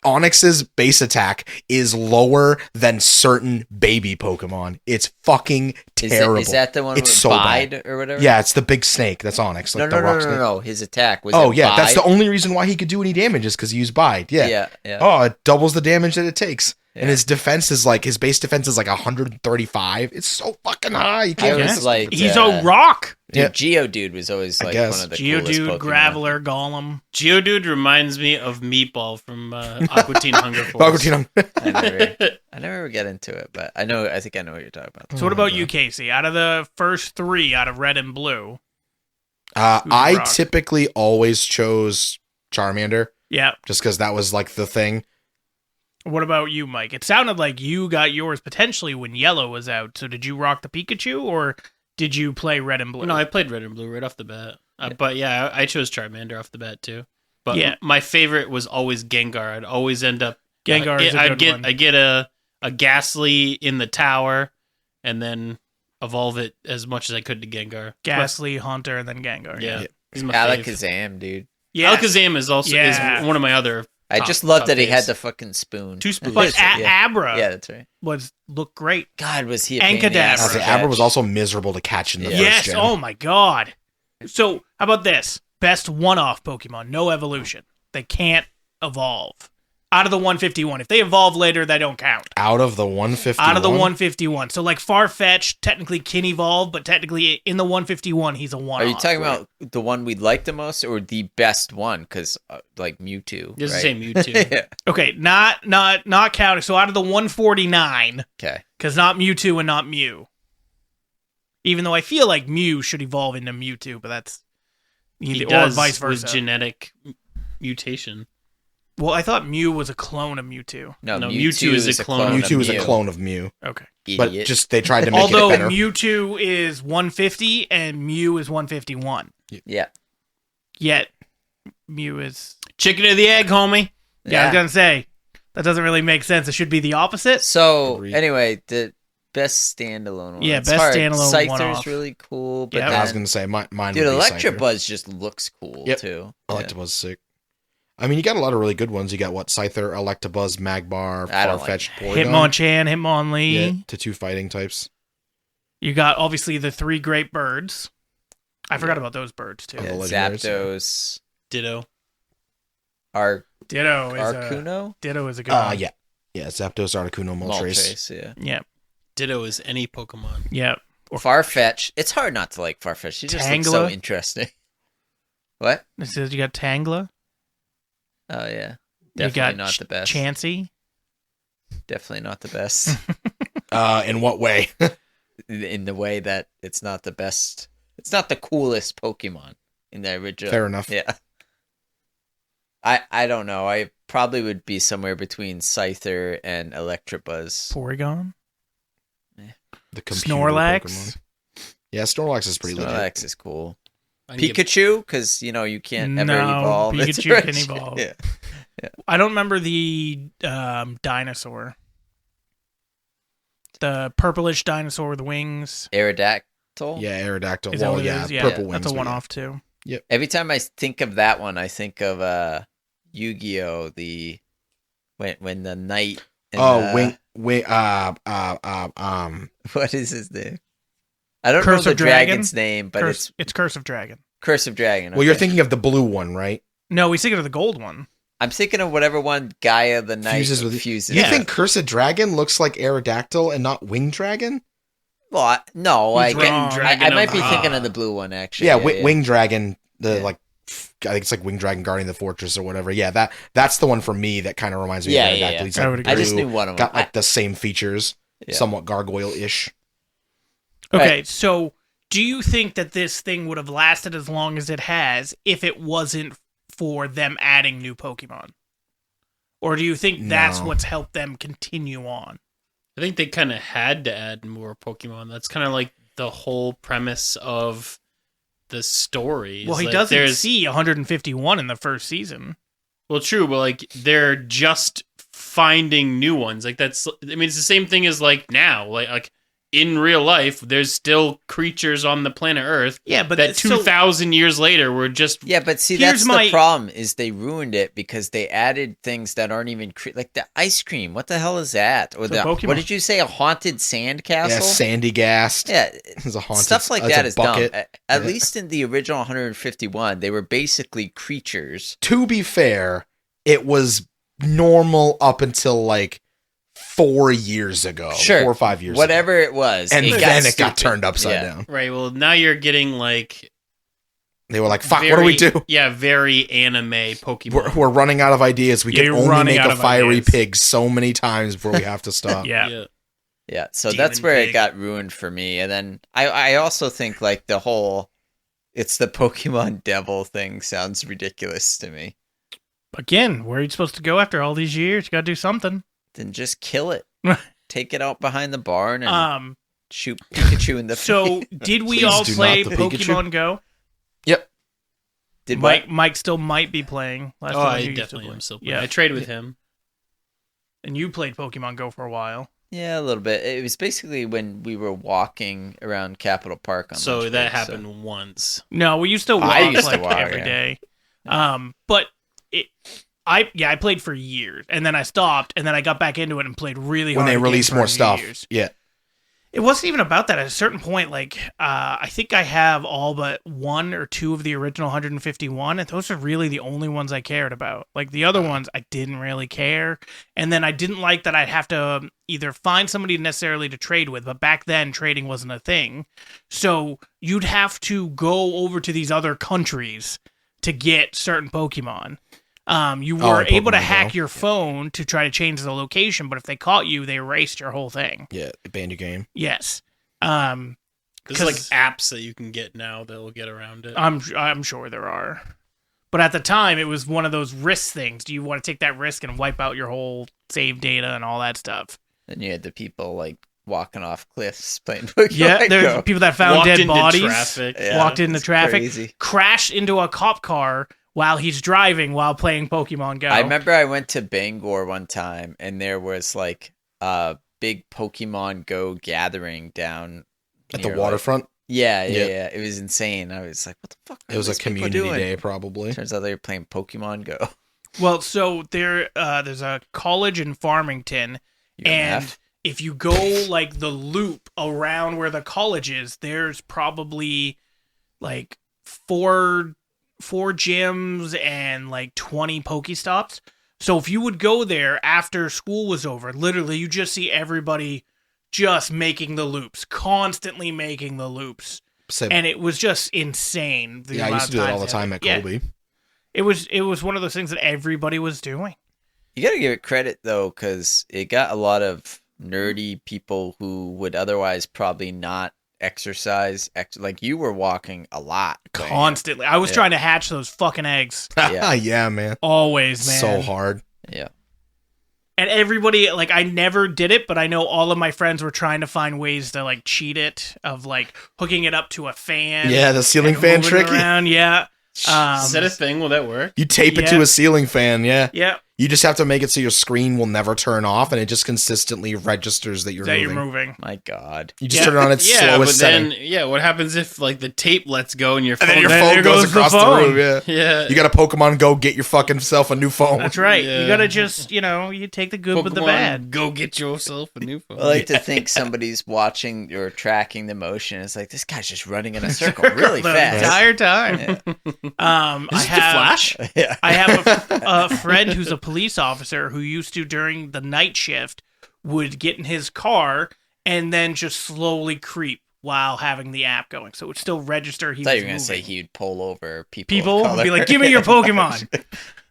Speaker 4: Onyx's base attack is lower than certain baby Pokemon. It's fucking terrible.
Speaker 2: Is that the one
Speaker 4: It's
Speaker 2: with
Speaker 4: so
Speaker 2: Bide
Speaker 4: bad.
Speaker 2: or whatever?
Speaker 4: Yeah, it's the big snake. That's Onyx. Like
Speaker 2: No,
Speaker 4: the rock snake.
Speaker 2: no. His attack was.
Speaker 4: Oh
Speaker 2: it
Speaker 4: yeah, that's the
Speaker 2: Bide?
Speaker 4: only reason why he could do any damage is because he used Bide. Yeah.
Speaker 2: Yeah.
Speaker 4: Oh, it doubles the damage that it takes. And
Speaker 2: Yeah.
Speaker 4: his defense is like, his base defense is like 135. It's so fucking high. You
Speaker 2: I
Speaker 4: can't
Speaker 2: was
Speaker 1: Yeah.
Speaker 4: miss it.
Speaker 2: like,
Speaker 1: He's a rock.
Speaker 4: Yeah.
Speaker 2: Geodude was always
Speaker 4: I
Speaker 2: like
Speaker 4: guess.
Speaker 2: one of the coolest
Speaker 1: Geodude,
Speaker 2: Pokemon.
Speaker 1: Graveler, Golem.
Speaker 3: Geodude reminds me of Meatball from Aqua Teen Hunger Force.
Speaker 4: Aquatine,
Speaker 2: I never get into it, but I think I know what you're talking about.
Speaker 1: So what about you, Casey? Out of the first three, out of Red and Blue,
Speaker 4: I
Speaker 1: rock?
Speaker 4: typically always chose Charmander
Speaker 1: yeah.
Speaker 4: just because that was like the thing.
Speaker 1: What about you, Mike? It sounded like you got yours potentially when Yellow was out. So did you rock the Pikachu, or did you play Red and Blue?
Speaker 3: No, I played Red and Blue right off the bat. But yeah, I chose Charmander off the bat too. But
Speaker 1: Yeah.
Speaker 3: my favorite was always Gengar. I'd always end up
Speaker 1: Gengar is a
Speaker 3: I'd
Speaker 1: good
Speaker 3: get
Speaker 1: one.
Speaker 3: I get a Ghastly in the tower, and then evolve it as much as I could to Gengar.
Speaker 1: Ghastly, Haunter, and then Gengar.
Speaker 3: Yeah,
Speaker 4: Yeah.
Speaker 3: he's my fave.
Speaker 2: Alakazam, dude.
Speaker 1: Yeah.
Speaker 3: Alakazam is also
Speaker 1: Yeah.
Speaker 3: is one of my other.
Speaker 2: I
Speaker 3: Top-
Speaker 2: just love
Speaker 3: top
Speaker 2: that he had
Speaker 3: faves.
Speaker 2: the fucking spoon.
Speaker 3: 2 spoons.
Speaker 1: But
Speaker 2: Yeah.
Speaker 1: Abra
Speaker 2: Yeah, that's right.
Speaker 1: looked great.
Speaker 2: God, was he a
Speaker 1: And
Speaker 2: pain in the ass
Speaker 1: Kadabra.
Speaker 2: to
Speaker 4: Abra
Speaker 2: catch.
Speaker 4: was also miserable to catch in the
Speaker 2: Yeah.
Speaker 4: first
Speaker 1: Yes.
Speaker 4: gen.
Speaker 1: Oh my god. So how about this? Best one-off Pokemon, no evolution. They can't evolve. Out of the 151. If they evolve later, they don't count.
Speaker 4: Out of the 150.
Speaker 1: Out of the 151. So like Farfetch technically can evolve, but technically in the 151 he's a one-off.
Speaker 2: Are you talking about the one we like the most or the best one? Because like Mewtwo.
Speaker 3: Just
Speaker 2: right?
Speaker 3: say Mewtwo.
Speaker 2: Yeah.
Speaker 1: Okay, not counting. So out of the 149,
Speaker 2: Okay.
Speaker 1: because not Mewtwo and not Mew. Even though I feel like Mew should evolve into Mewtwo, but that's
Speaker 3: He
Speaker 1: or
Speaker 3: does
Speaker 1: vice
Speaker 3: with
Speaker 1: versa.
Speaker 3: genetic mutation.
Speaker 1: Well, I thought Mew was a clone of Mewtwo.
Speaker 2: No,
Speaker 3: No,
Speaker 2: Mewtwo is a clone.
Speaker 4: Mewtwo is a
Speaker 2: Mew.
Speaker 4: clone of Mew,
Speaker 1: Okay.
Speaker 4: but
Speaker 2: Idiot.
Speaker 4: just they tried to make
Speaker 1: Although
Speaker 4: it better.
Speaker 1: Mewtwo is 150 and Mew is 151.
Speaker 2: Yeah.
Speaker 1: Yet Mew is
Speaker 3: Chicken or the egg, homie.
Speaker 1: yeah, I was gonna say that doesn't really make sense. It should be the opposite.
Speaker 2: So
Speaker 4: Agreed.
Speaker 2: anyway, the best standalone one.
Speaker 1: Yeah,
Speaker 2: It's
Speaker 1: best
Speaker 2: hard.
Speaker 1: standalone
Speaker 2: Scyther's
Speaker 1: one-off.
Speaker 2: really cool, but
Speaker 1: Yeah.
Speaker 2: then,
Speaker 4: I was gonna say mine
Speaker 2: dude,
Speaker 4: would be
Speaker 2: Electabuzz
Speaker 4: Scyther.
Speaker 2: just looks cool
Speaker 4: Yep.
Speaker 2: too.
Speaker 4: Electabuzz sick. I mean, you got a lot of really good ones. You got what? Scyther, Electabuzz, Magmar,
Speaker 2: I don't like
Speaker 4: Farfetch, Porygon.
Speaker 1: Hitmonchan, Hitmonlee.
Speaker 4: Yeah, to 2 fighting types.
Speaker 1: You got obviously the 3 great birds. I forgot about those birds too.
Speaker 2: Yeah,
Speaker 4: the legendaries,
Speaker 2: Zapdos,
Speaker 3: Ditto.
Speaker 1: Ditto is
Speaker 2: Arcuno,
Speaker 1: Ditto is a good one.
Speaker 4: Yeah. Yeah, Zapdos, Articuno, Moltres.
Speaker 2: Moltres, yeah.
Speaker 1: Yeah.
Speaker 3: Ditto is any Pokemon.
Speaker 1: Yeah.
Speaker 2: Farfetch. It's hard not to like Farfetch. She just looks so
Speaker 1: Tangela?
Speaker 2: interesting. What?
Speaker 1: It says you got Tangela.
Speaker 2: Oh yeah,
Speaker 1: You
Speaker 2: definitely
Speaker 1: got
Speaker 2: not the best.
Speaker 1: Chansey.
Speaker 2: Definitely not the best.
Speaker 4: In what way?
Speaker 2: In the way that it's not the best. It's not the coolest Pokemon in the original.
Speaker 4: Fair enough.
Speaker 2: Yeah. I don't know. I probably would be somewhere between Scyther and Electabuzz.
Speaker 1: Porygon.
Speaker 4: The computer
Speaker 1: Snorlax.
Speaker 4: Pokemon. Yeah, Snorlax is pretty legit.
Speaker 2: Snorlax is cool.
Speaker 3: I can get-
Speaker 2: Pikachu, because you can't ever
Speaker 1: No,
Speaker 2: evolve. It's
Speaker 1: Pikachu can
Speaker 2: right.
Speaker 1: evolve.
Speaker 2: Yeah.
Speaker 1: I don't remember the dinosaur. The purplish dinosaur with wings.
Speaker 2: Aerodactyl.
Speaker 4: Yeah, Aerodactyl.
Speaker 1: Is that
Speaker 4: well,
Speaker 1: what it
Speaker 4: yeah,
Speaker 1: is? Yeah,
Speaker 4: purple wings.
Speaker 1: that's a
Speaker 4: but
Speaker 1: one-off too.
Speaker 2: Every time I think of that one, I think of Yu-Gi-Oh! The when the knight. And,
Speaker 4: Oh,
Speaker 2: what is his name? I don't
Speaker 1: Curse
Speaker 2: know the
Speaker 1: of Dragon?
Speaker 2: dragon's name, but
Speaker 1: It's Curse of Dragon.
Speaker 2: Curse of Dragon.
Speaker 4: Well, you're
Speaker 2: okay.
Speaker 4: thinking of the blue one, right?
Speaker 1: No, we thinking of the gold one.
Speaker 2: I'm thinking of whatever one Gaia the Knight
Speaker 4: fuses. You think Cursed Dragon looks like Aerodactyl and not Winged Dragon?
Speaker 2: Well, no, I might be
Speaker 3: of-
Speaker 2: thinking of the blue one actually.
Speaker 4: Yeah, Winged Dragon. I think it's like Winged Dragon Guarding the Fortress or whatever. Yeah, that's the one for me that kind of reminds me of Aerodactyl.
Speaker 2: Yeah.
Speaker 4: He's like
Speaker 2: I just knew one of them.
Speaker 4: Got like the same features, somewhat gargoyle-ish.
Speaker 1: Okay,
Speaker 2: Right.
Speaker 1: so do you think that this thing would have lasted as long as it has if it wasn't for them adding new Pokemon? Or do you think that's
Speaker 4: No.
Speaker 1: what's helped them continue on?
Speaker 3: I think they kind of had to add more Pokemon. That's kind of like the whole premise of the story.
Speaker 1: Well, he doesn't see 151 in the first season.
Speaker 3: Well, true, but like they're just finding new ones. Like that's. I mean, it's the same thing as like now. Like in real life, there's still creatures on the planet Earth.
Speaker 1: Yeah, but
Speaker 3: that 2,000 years later were just.
Speaker 2: Yeah, but see,
Speaker 1: Here's
Speaker 2: that's
Speaker 1: my-
Speaker 2: the problem is they ruined it because they added things that aren't even like the ice cream. What the hell is that? Or
Speaker 1: It's a Pokemon.
Speaker 2: what did you say? A haunted sand castle?
Speaker 4: Yeah, Sandy Gast.
Speaker 2: Yeah,
Speaker 4: It's a haunted
Speaker 2: stuff like
Speaker 4: it's
Speaker 2: that
Speaker 4: a
Speaker 2: is dumb.
Speaker 4: bucket.
Speaker 2: At least in the original 151, they were basically creatures.
Speaker 4: To be fair, it was normal up until like 4 years ago.
Speaker 2: Sure,
Speaker 4: 4 or 5 years
Speaker 2: whatever it was,
Speaker 4: ago. And
Speaker 2: it
Speaker 4: then it got
Speaker 2: stupid.
Speaker 4: turned upside
Speaker 2: Yeah.
Speaker 4: down.
Speaker 3: Right. Well, now you're getting like.
Speaker 4: They were like, fuck, what do we do?
Speaker 3: Yeah, very anime Pokemon.
Speaker 4: We're running out of ideas. We
Speaker 1: Yeah,
Speaker 4: can
Speaker 1: you're
Speaker 4: only
Speaker 1: running
Speaker 4: make
Speaker 1: out
Speaker 4: a
Speaker 1: of
Speaker 4: fiery
Speaker 1: ideas.
Speaker 4: pig so many times before we have to stop.
Speaker 1: Yeah.
Speaker 2: Yeah, so
Speaker 1: Demon
Speaker 2: that's where
Speaker 1: pig.
Speaker 2: it got ruined for me. And then I also think like the whole it's the Pokemon devil thing sounds ridiculous to me.
Speaker 1: Again, where are you supposed to go after all these years? You got to do something.
Speaker 2: Then just kill it. Take it out behind the barn and shoot Pikachu in the
Speaker 1: So
Speaker 2: face.
Speaker 1: did we
Speaker 4: Please
Speaker 1: all
Speaker 4: do
Speaker 1: play
Speaker 4: not the Pikachu.
Speaker 1: Pokemon Go?
Speaker 4: Yep.
Speaker 2: Did what?
Speaker 1: Mike still might be playing. Last
Speaker 3: Oh,
Speaker 1: time
Speaker 3: I
Speaker 1: he used to
Speaker 3: definitely
Speaker 1: play.
Speaker 3: am still playing.
Speaker 1: Yeah,
Speaker 3: I trade with him.
Speaker 1: and you played Pokemon Go for a while.
Speaker 2: Yeah, a little bit. It was basically when we were walking around Capitol Park on
Speaker 3: So
Speaker 2: lunch
Speaker 3: that
Speaker 2: break,
Speaker 3: happened once.
Speaker 1: No, we used to walk
Speaker 2: I used to
Speaker 1: like
Speaker 2: walk,
Speaker 1: every
Speaker 2: yeah.
Speaker 1: day. But I played for years, and then I stopped, and then I got back into it and played really
Speaker 4: When
Speaker 1: hard.
Speaker 4: they
Speaker 1: again
Speaker 4: release
Speaker 1: for
Speaker 4: more
Speaker 1: a few
Speaker 4: stuff.
Speaker 1: years.
Speaker 4: Yeah.
Speaker 1: It wasn't even about that. At a certain point, like I think I have all but 1 or 2 of the original 151, and those are really the only ones I cared about. Like the other ones, I didn't really care, and then I didn't like that I'd have to either find somebody necessarily to trade with. But back then, trading wasn't a thing, so you'd have to go over to these other countries to get certain Pokemon. You were
Speaker 4: like
Speaker 1: able to
Speaker 4: Pokemon
Speaker 1: hack
Speaker 4: Go.
Speaker 1: your phone to try to change the location, but if they caught you, they erased your whole thing.
Speaker 4: Yeah. They banned your game.
Speaker 1: Yes.
Speaker 3: There's like
Speaker 1: 'Cause-
Speaker 3: apps that you can get now that will get around it.
Speaker 1: I'm sure there are. But at the time, it was one of those risk things. Do you want to take that risk and wipe out your whole save data and all that stuff?
Speaker 2: Then you had the people like walking off cliffs playing Pokemon
Speaker 1: Yeah, there's
Speaker 2: Go.
Speaker 1: people that found
Speaker 3: Walked
Speaker 1: dead
Speaker 3: into
Speaker 1: bodies,
Speaker 3: traffic.
Speaker 2: Yeah,
Speaker 1: walked into
Speaker 2: it's
Speaker 1: traffic,
Speaker 2: crazy.
Speaker 1: crashed into a cop car while he's driving while playing Pokemon Go.
Speaker 2: I remember I went to Bangor one time and there was like a big Pokemon Go gathering down
Speaker 4: At the
Speaker 2: near,
Speaker 4: waterfront.
Speaker 2: Yeah.
Speaker 4: Yeah.
Speaker 2: It was insane. I was like, what the fuck?
Speaker 4: It was a community day, probably.
Speaker 2: Turns out they were playing Pokemon Go.
Speaker 1: Well, so there's a college in Farmington, and
Speaker 2: UMF?
Speaker 1: if you go like the loop around where the college is, there's probably like four gyms and like 20 Pokestops. So if you would go there after school was over, literally you just see everybody just making the loops, constantly making the loops.
Speaker 4: Same.
Speaker 1: And it was just insane. the
Speaker 4: Yeah, I
Speaker 1: amount
Speaker 4: used to
Speaker 1: of
Speaker 4: do it all the
Speaker 1: times
Speaker 4: time at
Speaker 1: yeah,
Speaker 4: Colby.
Speaker 1: It was one of those things that everybody was doing.
Speaker 2: You got to give it credit though, because it got a lot of nerdy people who would otherwise probably not exercise. Like you were walking a lot. playing it.
Speaker 1: Constantly. I was
Speaker 2: Yeah.
Speaker 1: trying to hatch those fucking eggs.
Speaker 2: Yeah.
Speaker 4: Yeah, man.
Speaker 1: Always, man.
Speaker 4: So hard.
Speaker 2: Yeah.
Speaker 1: And everybody, like, I never did it, but I know all of my friends were trying to find ways to, like, cheat it, of, like, hooking it up to a fan.
Speaker 4: Yeah, the ceiling
Speaker 1: and
Speaker 4: fan
Speaker 1: moving
Speaker 4: trick.
Speaker 1: it around. Yeah.
Speaker 3: Is that a thing? Will that work?
Speaker 4: You tape it
Speaker 1: Yeah.
Speaker 4: to a ceiling fan, yeah.
Speaker 1: Yeah.
Speaker 4: You just have to make it so your screen will never turn off, and it just consistently registers that you're moving.
Speaker 2: My God.
Speaker 4: You just turn it on its slowest setting.
Speaker 3: Then, what happens if like the tape lets go and your phone,
Speaker 4: And then your phone goes across the room?
Speaker 3: Yeah.
Speaker 4: You got a Pokemon Go, get your fucking self a new phone.
Speaker 1: That's right.
Speaker 3: Yeah.
Speaker 1: You gotta just, you take the good with the
Speaker 3: Pokemon,
Speaker 1: bad.
Speaker 3: Go get yourself a new phone.
Speaker 2: I like to think somebody's watching or tracking the motion. It's like, this guy's just running in a circle really
Speaker 1: the
Speaker 2: fast.
Speaker 1: entire time.
Speaker 2: Yeah.
Speaker 3: Is it the Flash?
Speaker 2: Yeah.
Speaker 1: I have a friend who's a police officer who used to, during the night shift, would get in his car and then just slowly creep while having the app going. So it would still register he
Speaker 2: I thought
Speaker 1: was
Speaker 2: you were going to say
Speaker 1: moving.
Speaker 2: he'd pull over people.
Speaker 1: People
Speaker 2: of
Speaker 1: would be
Speaker 2: color.
Speaker 1: like, give me your Pokemon.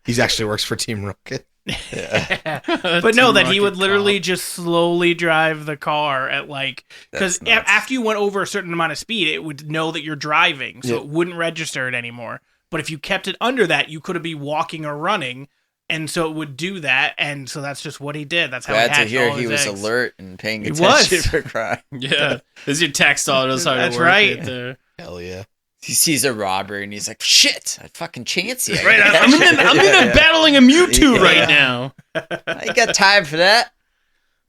Speaker 4: He actually works for Team Rocket.
Speaker 1: But no, that he would literally just slowly drive the car at because
Speaker 2: That's nuts.
Speaker 1: after you went over a certain amount of speed, it would know that you're driving, so
Speaker 4: Yeah.
Speaker 1: it wouldn't register it anymore. But if you kept it under that, you could be walking or running, and so it would do that. And so that's just what he did. That's how
Speaker 2: Glad
Speaker 1: he
Speaker 2: to
Speaker 1: hatched
Speaker 2: hear
Speaker 1: all
Speaker 2: he
Speaker 1: his
Speaker 2: was
Speaker 1: eggs.
Speaker 2: alert and paying
Speaker 1: He
Speaker 2: attention
Speaker 1: was.
Speaker 2: for crime.
Speaker 3: Yeah. This is your text auto started
Speaker 1: That's
Speaker 3: to work
Speaker 1: right.
Speaker 3: there.
Speaker 4: Hell yeah.
Speaker 2: He sees a robber and he's like, shit, I fucking chance you.
Speaker 3: Right, I'm in a battling a Mewtwo
Speaker 2: Yeah.
Speaker 3: right now.
Speaker 2: I ain't got time for that.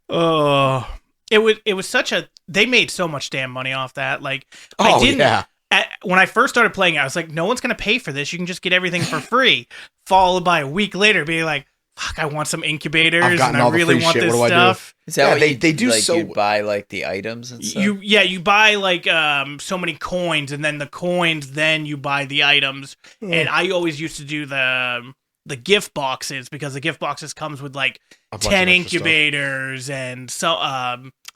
Speaker 1: Oh, it was such a. They made so much damn money off that. Like, I
Speaker 4: Oh,
Speaker 1: didn't.
Speaker 4: yeah.
Speaker 1: When I first started playing it, I was like, no one's gonna pay for this. You can just get everything for free. Followed by a week later, being like, fuck, I want some incubators,
Speaker 4: I've gotten
Speaker 1: and I
Speaker 4: all the
Speaker 1: really
Speaker 4: free
Speaker 1: want
Speaker 4: shit.
Speaker 1: this
Speaker 4: What do I do?
Speaker 1: stuff.
Speaker 2: Is that
Speaker 4: Yeah,
Speaker 2: what
Speaker 4: they do
Speaker 2: like,
Speaker 4: so-
Speaker 2: you'd buy like the items and stuff?
Speaker 1: You buy so many coins, and then the coins, then you buy the items. And I always used to do the gift boxes, because the gift boxes comes with like
Speaker 4: A bunch of
Speaker 1: 10
Speaker 4: extra stuff.
Speaker 1: incubators and so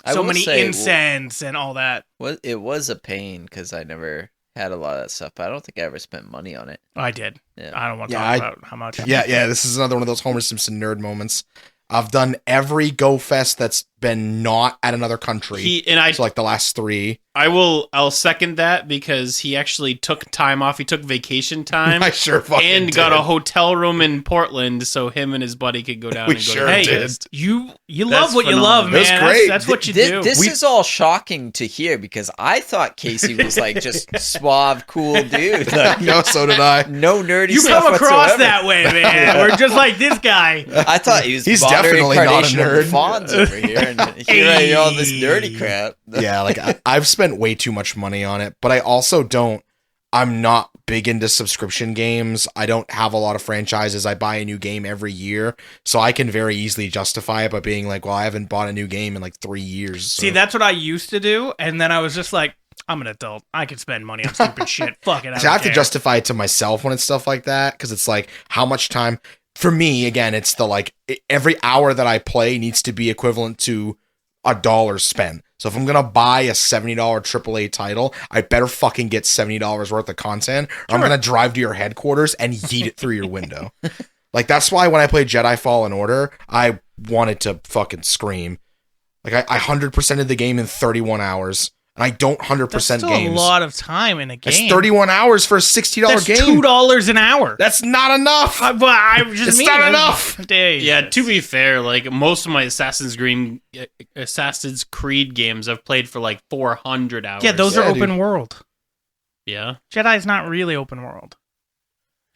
Speaker 2: I
Speaker 1: so
Speaker 2: will
Speaker 1: many
Speaker 2: say,
Speaker 1: incense and all that.
Speaker 2: It was a pain because I never had a lot of that stuff, but I don't think I ever spent money on it.
Speaker 1: I did.
Speaker 2: Yeah.
Speaker 1: I don't want to
Speaker 4: Yeah,
Speaker 1: talk about how much.
Speaker 4: Yeah. This is another one of those Homer Simpson nerd moments. I've done every Go Fest that's been not at another country. So like the last 3.
Speaker 3: I'll second that, because he actually took time off. He took vacation time
Speaker 4: I sure fucking
Speaker 3: and got
Speaker 4: did.
Speaker 3: a hotel room in Portland so him and his buddy could go down
Speaker 4: We
Speaker 3: and go
Speaker 4: sure
Speaker 3: to
Speaker 1: Hey,
Speaker 3: the
Speaker 4: did.
Speaker 3: test.
Speaker 1: you
Speaker 3: That's
Speaker 1: love what you love,
Speaker 3: phenomenal.
Speaker 1: man.
Speaker 4: That's great.
Speaker 1: That's what you
Speaker 2: This,
Speaker 1: do.
Speaker 2: this is all shocking to hear because I thought Casey was like just suave, cool dude. Like,
Speaker 4: No, so did I.
Speaker 2: no nerdy
Speaker 1: You
Speaker 2: stuff
Speaker 1: come across
Speaker 2: whatsoever.
Speaker 1: that way, man. We're just like this guy.
Speaker 2: I thought he was
Speaker 4: He's
Speaker 2: modern
Speaker 4: definitely not a
Speaker 2: incarnation of the
Speaker 4: nerd.
Speaker 2: Fonz over here, and here I all this nerdy crap.
Speaker 4: Yeah, like I've spent way too much money on it, but I also I'm not big into subscription games. I don't have a lot of franchises. I buy a new game every year, so I can very easily justify it by being like, well, I haven't bought a new game in like 3 years. So.
Speaker 1: See, that's what I used to do, and then I was just like, I'm an adult. I can spend money on stupid shit. Fuck it.
Speaker 4: See, I have to justify it to myself when it's stuff like that, because it's like, how much time for me, again, it's the like every hour that I play needs to be equivalent to $1 spent. So if I'm gonna buy a $70 AAA title, I better fucking get $70 worth of content, or I'm gonna drive to your headquarters and yeet it through your window. Like, that's why when I played Jedi Fallen Order, I wanted to fucking scream. Like, I 100%ed the game in 31 hours. And I don't 100%
Speaker 1: That's still
Speaker 4: games.
Speaker 1: a lot of time in a game.
Speaker 4: It's 31 hours for a $60
Speaker 1: That's
Speaker 4: game.
Speaker 1: $2 an hour.
Speaker 4: That's not enough.
Speaker 1: I just
Speaker 4: It's
Speaker 1: mean
Speaker 4: not enough.
Speaker 3: Yeah, to be fair, like most of my Assassin's Creed games I've played for like 400 hours.
Speaker 1: Yeah, those
Speaker 4: Yeah,
Speaker 1: are open
Speaker 4: dude.
Speaker 1: world.
Speaker 3: Yeah.
Speaker 1: Jedi's not really open world.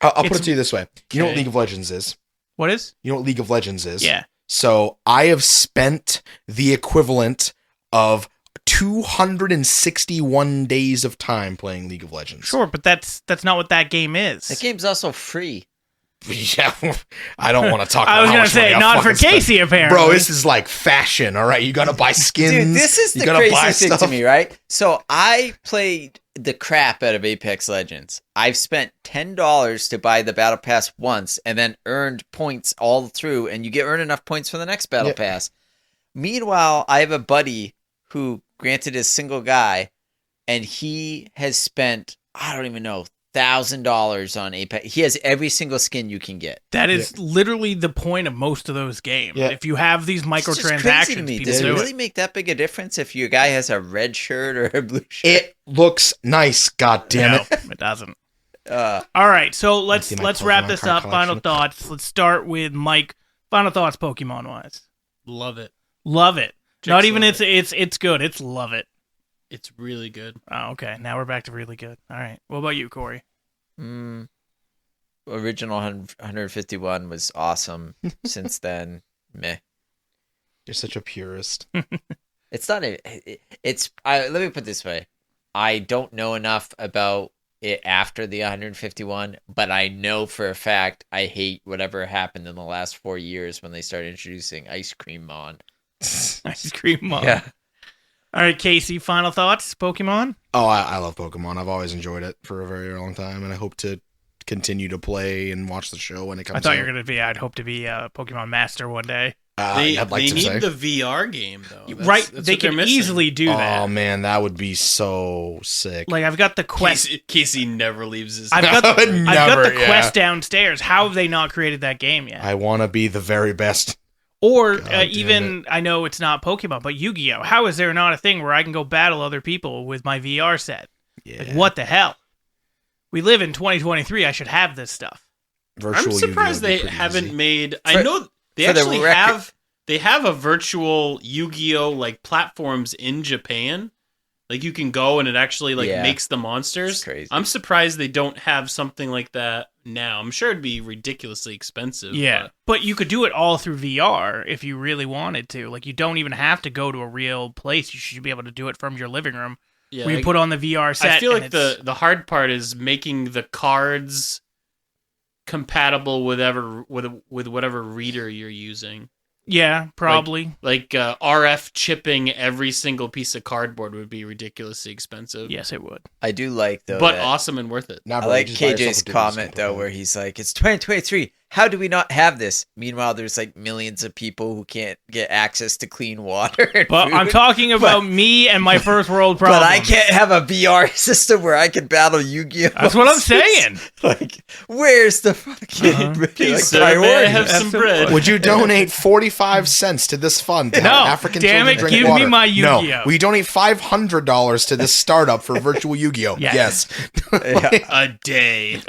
Speaker 4: I'll put
Speaker 1: It's-
Speaker 4: it to you this way. You know what
Speaker 3: Okay.
Speaker 4: League of Legends is?
Speaker 1: What is?
Speaker 4: You know what League of Legends is?
Speaker 1: Yeah.
Speaker 4: So I have spent the equivalent of 261 days of time playing League of Legends.
Speaker 1: Sure, but that's not what that game is.
Speaker 2: That game's also free.
Speaker 4: Yeah, I don't want to talk about
Speaker 1: I was
Speaker 4: how
Speaker 1: gonna
Speaker 4: much money
Speaker 1: say
Speaker 4: I
Speaker 1: not for
Speaker 4: fucking spent.
Speaker 1: Casey apparently.
Speaker 4: Bro, this is like fashion, all right? You got to buy skins.
Speaker 2: Dude, this is
Speaker 4: you
Speaker 2: the
Speaker 4: gotta buy
Speaker 2: craziest thing to
Speaker 4: stuff.
Speaker 2: me, right? So I played the crap out of Apex Legends. I've spent $10 to buy the Battle Pass once and then earned points all through, and you get earn enough points for the next Battle
Speaker 4: Yeah.
Speaker 2: Pass. Meanwhile, I have a buddy who, granted, is single guy, and he has spent, I don't even know, $1,000 on Apex. He has every single skin you can get.
Speaker 1: that is literally the point of most of those games.
Speaker 4: Yeah.
Speaker 1: If you have these
Speaker 2: It's just crazy to
Speaker 1: microtransactions,
Speaker 2: me.
Speaker 1: people
Speaker 2: Does it
Speaker 1: do
Speaker 2: really
Speaker 1: it.
Speaker 2: make that big a difference if your guy has a red shirt or a blue shirt?
Speaker 4: It looks nice, god damn
Speaker 1: No,
Speaker 4: it.
Speaker 1: it doesn't.
Speaker 2: Uh,
Speaker 1: All right, so let's
Speaker 4: see my
Speaker 1: wrap
Speaker 4: Pokemon
Speaker 1: this
Speaker 4: card
Speaker 1: up. Final
Speaker 4: collection.
Speaker 1: thoughts. Let's start with Mike. Final thoughts, Pokemon wise.
Speaker 3: Love it.
Speaker 1: Love it.
Speaker 3: Just
Speaker 1: Not even
Speaker 3: love
Speaker 1: it's good. It's love it.
Speaker 3: It's really good.
Speaker 1: Oh, okay. Now we're back to really good. All right. What about you, Corey?
Speaker 2: original 151 was awesome. Since then, meh.
Speaker 4: You're such a purist.
Speaker 2: It's not let me put it this way. I don't know enough about it after the 151, but I know for a fact I hate whatever happened in the last 4 years when they started introducing Ice Cream Mon.
Speaker 1: Ice Cream Mon.
Speaker 2: Yeah.
Speaker 1: All right, Casey, final thoughts, Pokemon?
Speaker 4: Oh, I love Pokemon. I've always enjoyed it for a very long time, and I hope to continue to play and watch the show when it comes out.
Speaker 1: I thought you were going to be, I'd hope to be a Pokemon Master one day.
Speaker 4: I'd like
Speaker 3: they
Speaker 4: to
Speaker 3: need
Speaker 4: say.
Speaker 3: the VR game, though.
Speaker 1: Right,
Speaker 3: That's
Speaker 1: they
Speaker 3: what they're
Speaker 1: can
Speaker 3: missing.
Speaker 1: easily do that.
Speaker 4: Oh, man, that would be so sick.
Speaker 1: Like, I've got the Quest.
Speaker 3: Casey never leaves his.
Speaker 1: I've got the
Speaker 4: Never,
Speaker 1: Quest downstairs. How have they not created that game yet?
Speaker 4: I want to be the very best.
Speaker 1: Or
Speaker 4: God damn
Speaker 1: even, I know it's not Pokemon, but Yu-Gi-Oh! How is there not a thing where I can go battle other people with my VR set?
Speaker 4: Yeah.
Speaker 1: Like, what the hell? We live in 2023. I should have this stuff.
Speaker 4: Virtual
Speaker 3: I'm surprised
Speaker 4: Yu-Gi-Oh! would
Speaker 3: they
Speaker 4: be pretty
Speaker 3: haven't
Speaker 4: easy.
Speaker 3: made.
Speaker 2: For-
Speaker 3: I know they
Speaker 2: for the
Speaker 3: actually
Speaker 2: record-
Speaker 3: have. They have a virtual Yu-Gi-Oh like platforms in Japan. Like you can go and it actually like
Speaker 2: Yeah.
Speaker 3: makes the monsters.
Speaker 2: It's crazy.
Speaker 3: I'm surprised they don't have something like that now. I'm sure it'd be ridiculously expensive.
Speaker 1: Yeah, but you could do it all through VR if you really wanted to. Like, you don't even have to go to a real place. You should be able to do it from your living room.
Speaker 3: but, yeah.
Speaker 1: Where you put on the VR set.
Speaker 3: I feel
Speaker 1: and
Speaker 3: like
Speaker 1: it's-
Speaker 3: the hard part is making the cards compatible with whatever reader you're using.
Speaker 1: Yeah, probably.
Speaker 3: Like RF chipping every single piece of cardboard would be ridiculously expensive.
Speaker 1: Yes, it would.
Speaker 2: I do like though.
Speaker 3: but
Speaker 2: that-
Speaker 3: awesome and worth it.
Speaker 4: Nah,
Speaker 2: I
Speaker 4: bro,
Speaker 2: like
Speaker 4: you just buy yourself
Speaker 2: KJ's
Speaker 4: a digital
Speaker 2: comment
Speaker 4: sample
Speaker 2: though,
Speaker 4: phone.
Speaker 2: where he's like, "It's 2023. How do we not have this?" Meanwhile, there's like millions of people who can't get access to clean water. And
Speaker 1: But I'm
Speaker 2: food.
Speaker 1: talking about me and my first world problem.
Speaker 2: But I can't have a VR system where I can battle Yu-Gi-Oh.
Speaker 1: That's what I'm
Speaker 2: monsters.
Speaker 1: saying.
Speaker 2: Like, where's the fucking
Speaker 1: Uh-huh.
Speaker 3: Please, sir, may I
Speaker 2: priority?
Speaker 3: have some bread?
Speaker 4: Would you donate 45 cents to this fund to
Speaker 1: No,
Speaker 4: help African
Speaker 1: damn
Speaker 4: children
Speaker 1: it,
Speaker 4: drink
Speaker 1: give me
Speaker 4: water?
Speaker 1: my Yu-Gi-Oh.
Speaker 4: No, we donate $500 to this startup for virtual Yu-Gi-Oh.
Speaker 1: Yes.
Speaker 4: Yes.
Speaker 3: A day.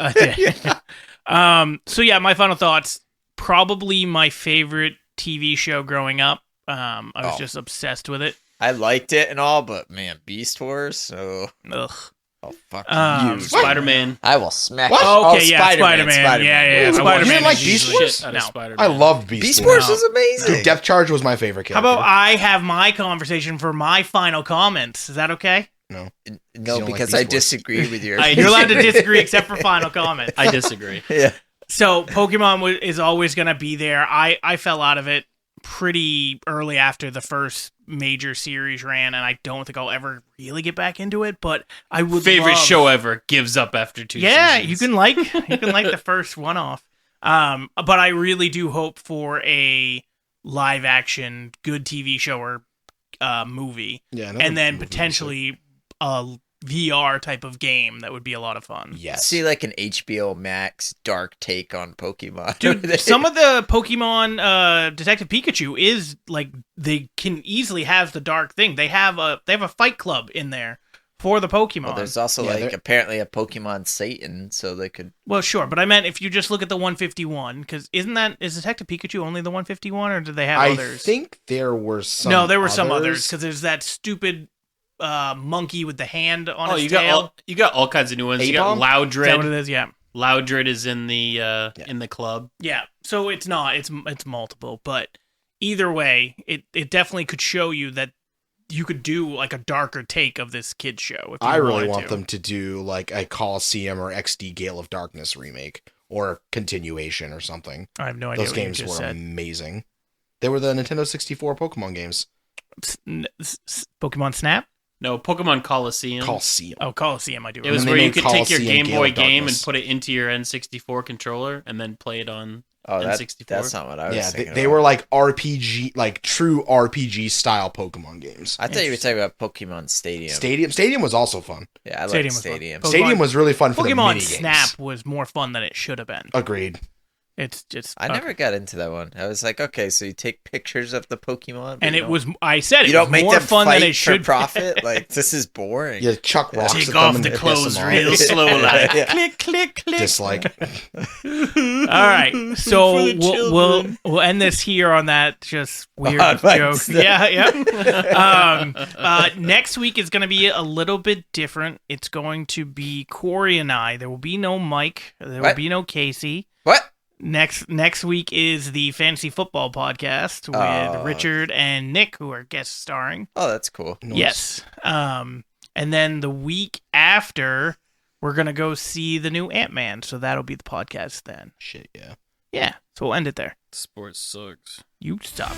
Speaker 1: So yeah, my final thoughts. Probably my favorite TV show growing up. I was
Speaker 2: Oh.
Speaker 1: just obsessed with it.
Speaker 2: I liked it and all, but man, Beast Wars. So,
Speaker 1: Ugh.
Speaker 2: oh fuck
Speaker 1: Um,
Speaker 2: you,
Speaker 3: Spider-Man.
Speaker 2: I will smack.
Speaker 4: What?
Speaker 2: you.
Speaker 1: Okay,
Speaker 2: Oh,
Speaker 1: yeah, Spider-Man. Yeah.
Speaker 4: Ooh,
Speaker 1: Spider-Man.
Speaker 4: you didn't like
Speaker 1: is
Speaker 4: Beast
Speaker 1: usually-
Speaker 4: Wars?
Speaker 3: Out of
Speaker 1: No.
Speaker 3: Spider-Man.
Speaker 4: I love Beast,
Speaker 2: Beast
Speaker 4: Wars.
Speaker 2: Wars is amazing.
Speaker 4: Dude, Depth Charge was my favorite
Speaker 1: How
Speaker 4: character.
Speaker 1: about I have my conversation for my final comments? Is that okay?
Speaker 2: No,
Speaker 4: don't like
Speaker 2: because
Speaker 4: Beast
Speaker 2: I
Speaker 4: Wars.
Speaker 2: disagree with your.
Speaker 1: You're allowed to disagree except for final comments.
Speaker 3: I disagree.
Speaker 2: Yeah.
Speaker 1: So Pokemon is always going to be there. I fell out of it pretty early after the first major series ran, and I don't think I'll ever really get back into it. But I would
Speaker 3: Favorite
Speaker 1: love-
Speaker 3: show ever gives up after 2
Speaker 1: Yeah,
Speaker 3: seasons.
Speaker 1: you can like the first one off. But I really do hope for a live action good TV show or movie,
Speaker 4: Yeah, another
Speaker 1: and then
Speaker 4: movie was
Speaker 1: potentially a VR type of game that would be a lot of fun.
Speaker 4: like- Yes.
Speaker 2: See, like an HBO Max dark take on Pokemon.
Speaker 1: Dude, some of the Pokemon Detective Pikachu is like they can easily have the dark thing. They have a fight club in there for the Pokemon.
Speaker 2: Well, there's also
Speaker 4: Yeah,
Speaker 2: like
Speaker 4: they're-
Speaker 2: apparently a Pokemon Satan, so they could.
Speaker 1: Well, sure, but I meant if you just look at the 151, because is Detective Pikachu only the 151, or did they have
Speaker 4: I
Speaker 1: others?
Speaker 4: think there were some.
Speaker 1: No, there were some others because there's that stupid monkey with the hand on his
Speaker 3: you
Speaker 1: tail.
Speaker 3: got all kinds of new ones. You got
Speaker 4: A-bomb?
Speaker 1: Is that what it
Speaker 3: Loudred.
Speaker 1: is? Yeah,
Speaker 3: Loudred is in the in the club.
Speaker 1: yeah. So it's not. It's multiple, but either way, it definitely could show you that you could do like a darker take of this kids show. If you
Speaker 4: I really
Speaker 1: wanted
Speaker 4: want
Speaker 1: to.
Speaker 4: them to do like a Coliseum or XD Gale of Darkness remake or continuation or something.
Speaker 1: I have no idea.
Speaker 4: Those
Speaker 1: what you
Speaker 4: games
Speaker 1: just
Speaker 4: were
Speaker 1: said.
Speaker 4: amazing. They were the Nintendo 64 Pokemon games.
Speaker 1: Pokemon Snap.
Speaker 3: No, Pokemon Coliseum.
Speaker 4: Coliseum.
Speaker 1: Oh, Coliseum. I do.
Speaker 3: It was
Speaker 4: And
Speaker 3: where
Speaker 4: they
Speaker 3: you
Speaker 4: made
Speaker 3: could take your
Speaker 4: Coliseum
Speaker 3: Game
Speaker 4: Gale
Speaker 3: Boy
Speaker 4: of
Speaker 3: game and
Speaker 4: Darkness.
Speaker 3: put it into your N64 controller and then play it on
Speaker 2: Oh,
Speaker 3: N64.
Speaker 2: that's not what I was
Speaker 4: Yeah,
Speaker 2: thinking.
Speaker 4: they
Speaker 2: about.
Speaker 4: were like RPG, like true RPG style Pokemon games.
Speaker 2: I thought you were talking about Pokemon Stadium.
Speaker 4: Stadium was also fun.
Speaker 2: Yeah, I like
Speaker 1: Stadium was fun.
Speaker 2: Stadium.
Speaker 1: Pokemon-
Speaker 4: Stadium was really fun for the
Speaker 1: Pokemon
Speaker 4: mini
Speaker 1: Snap was more fun than it should have been.
Speaker 4: Agreed.
Speaker 1: It's just
Speaker 2: I never got into that one. I was like, okay, so you take pictures of the Pokemon, but
Speaker 1: and
Speaker 2: you
Speaker 1: it
Speaker 2: don't-
Speaker 1: was. I said
Speaker 2: you
Speaker 1: it
Speaker 2: don't
Speaker 1: was
Speaker 2: make
Speaker 1: more
Speaker 2: them
Speaker 1: fun
Speaker 2: fight
Speaker 1: than it should.
Speaker 2: for profit. Like this is boring.
Speaker 4: You chuck rocks
Speaker 3: Take
Speaker 4: at
Speaker 3: off
Speaker 4: them
Speaker 3: the
Speaker 4: and piss
Speaker 3: clothes
Speaker 4: them off.
Speaker 3: real slow, like
Speaker 2: Yeah.
Speaker 3: click, click, click.
Speaker 4: Just like
Speaker 1: All right, so
Speaker 3: For the
Speaker 1: we'll end this here on that just weird
Speaker 2: On my
Speaker 1: joke.
Speaker 2: stuff.
Speaker 1: Yeah. Next week is going to be a little bit different. It's going to be Corey and I. There will be no Mike. There will
Speaker 2: What?
Speaker 1: be no Casey.
Speaker 2: What?
Speaker 1: Next week is the Fantasy Football Podcast with
Speaker 2: Oh.
Speaker 1: Richard and Nick, who are guest starring.
Speaker 2: Oh, that's cool.
Speaker 1: Yes. And then the week after, we're gonna go see the new Ant-Man. So that'll be the podcast then.
Speaker 4: shit, yeah.
Speaker 1: Yeah. So we'll end it there.
Speaker 3: Sports sucks.
Speaker 1: You stop.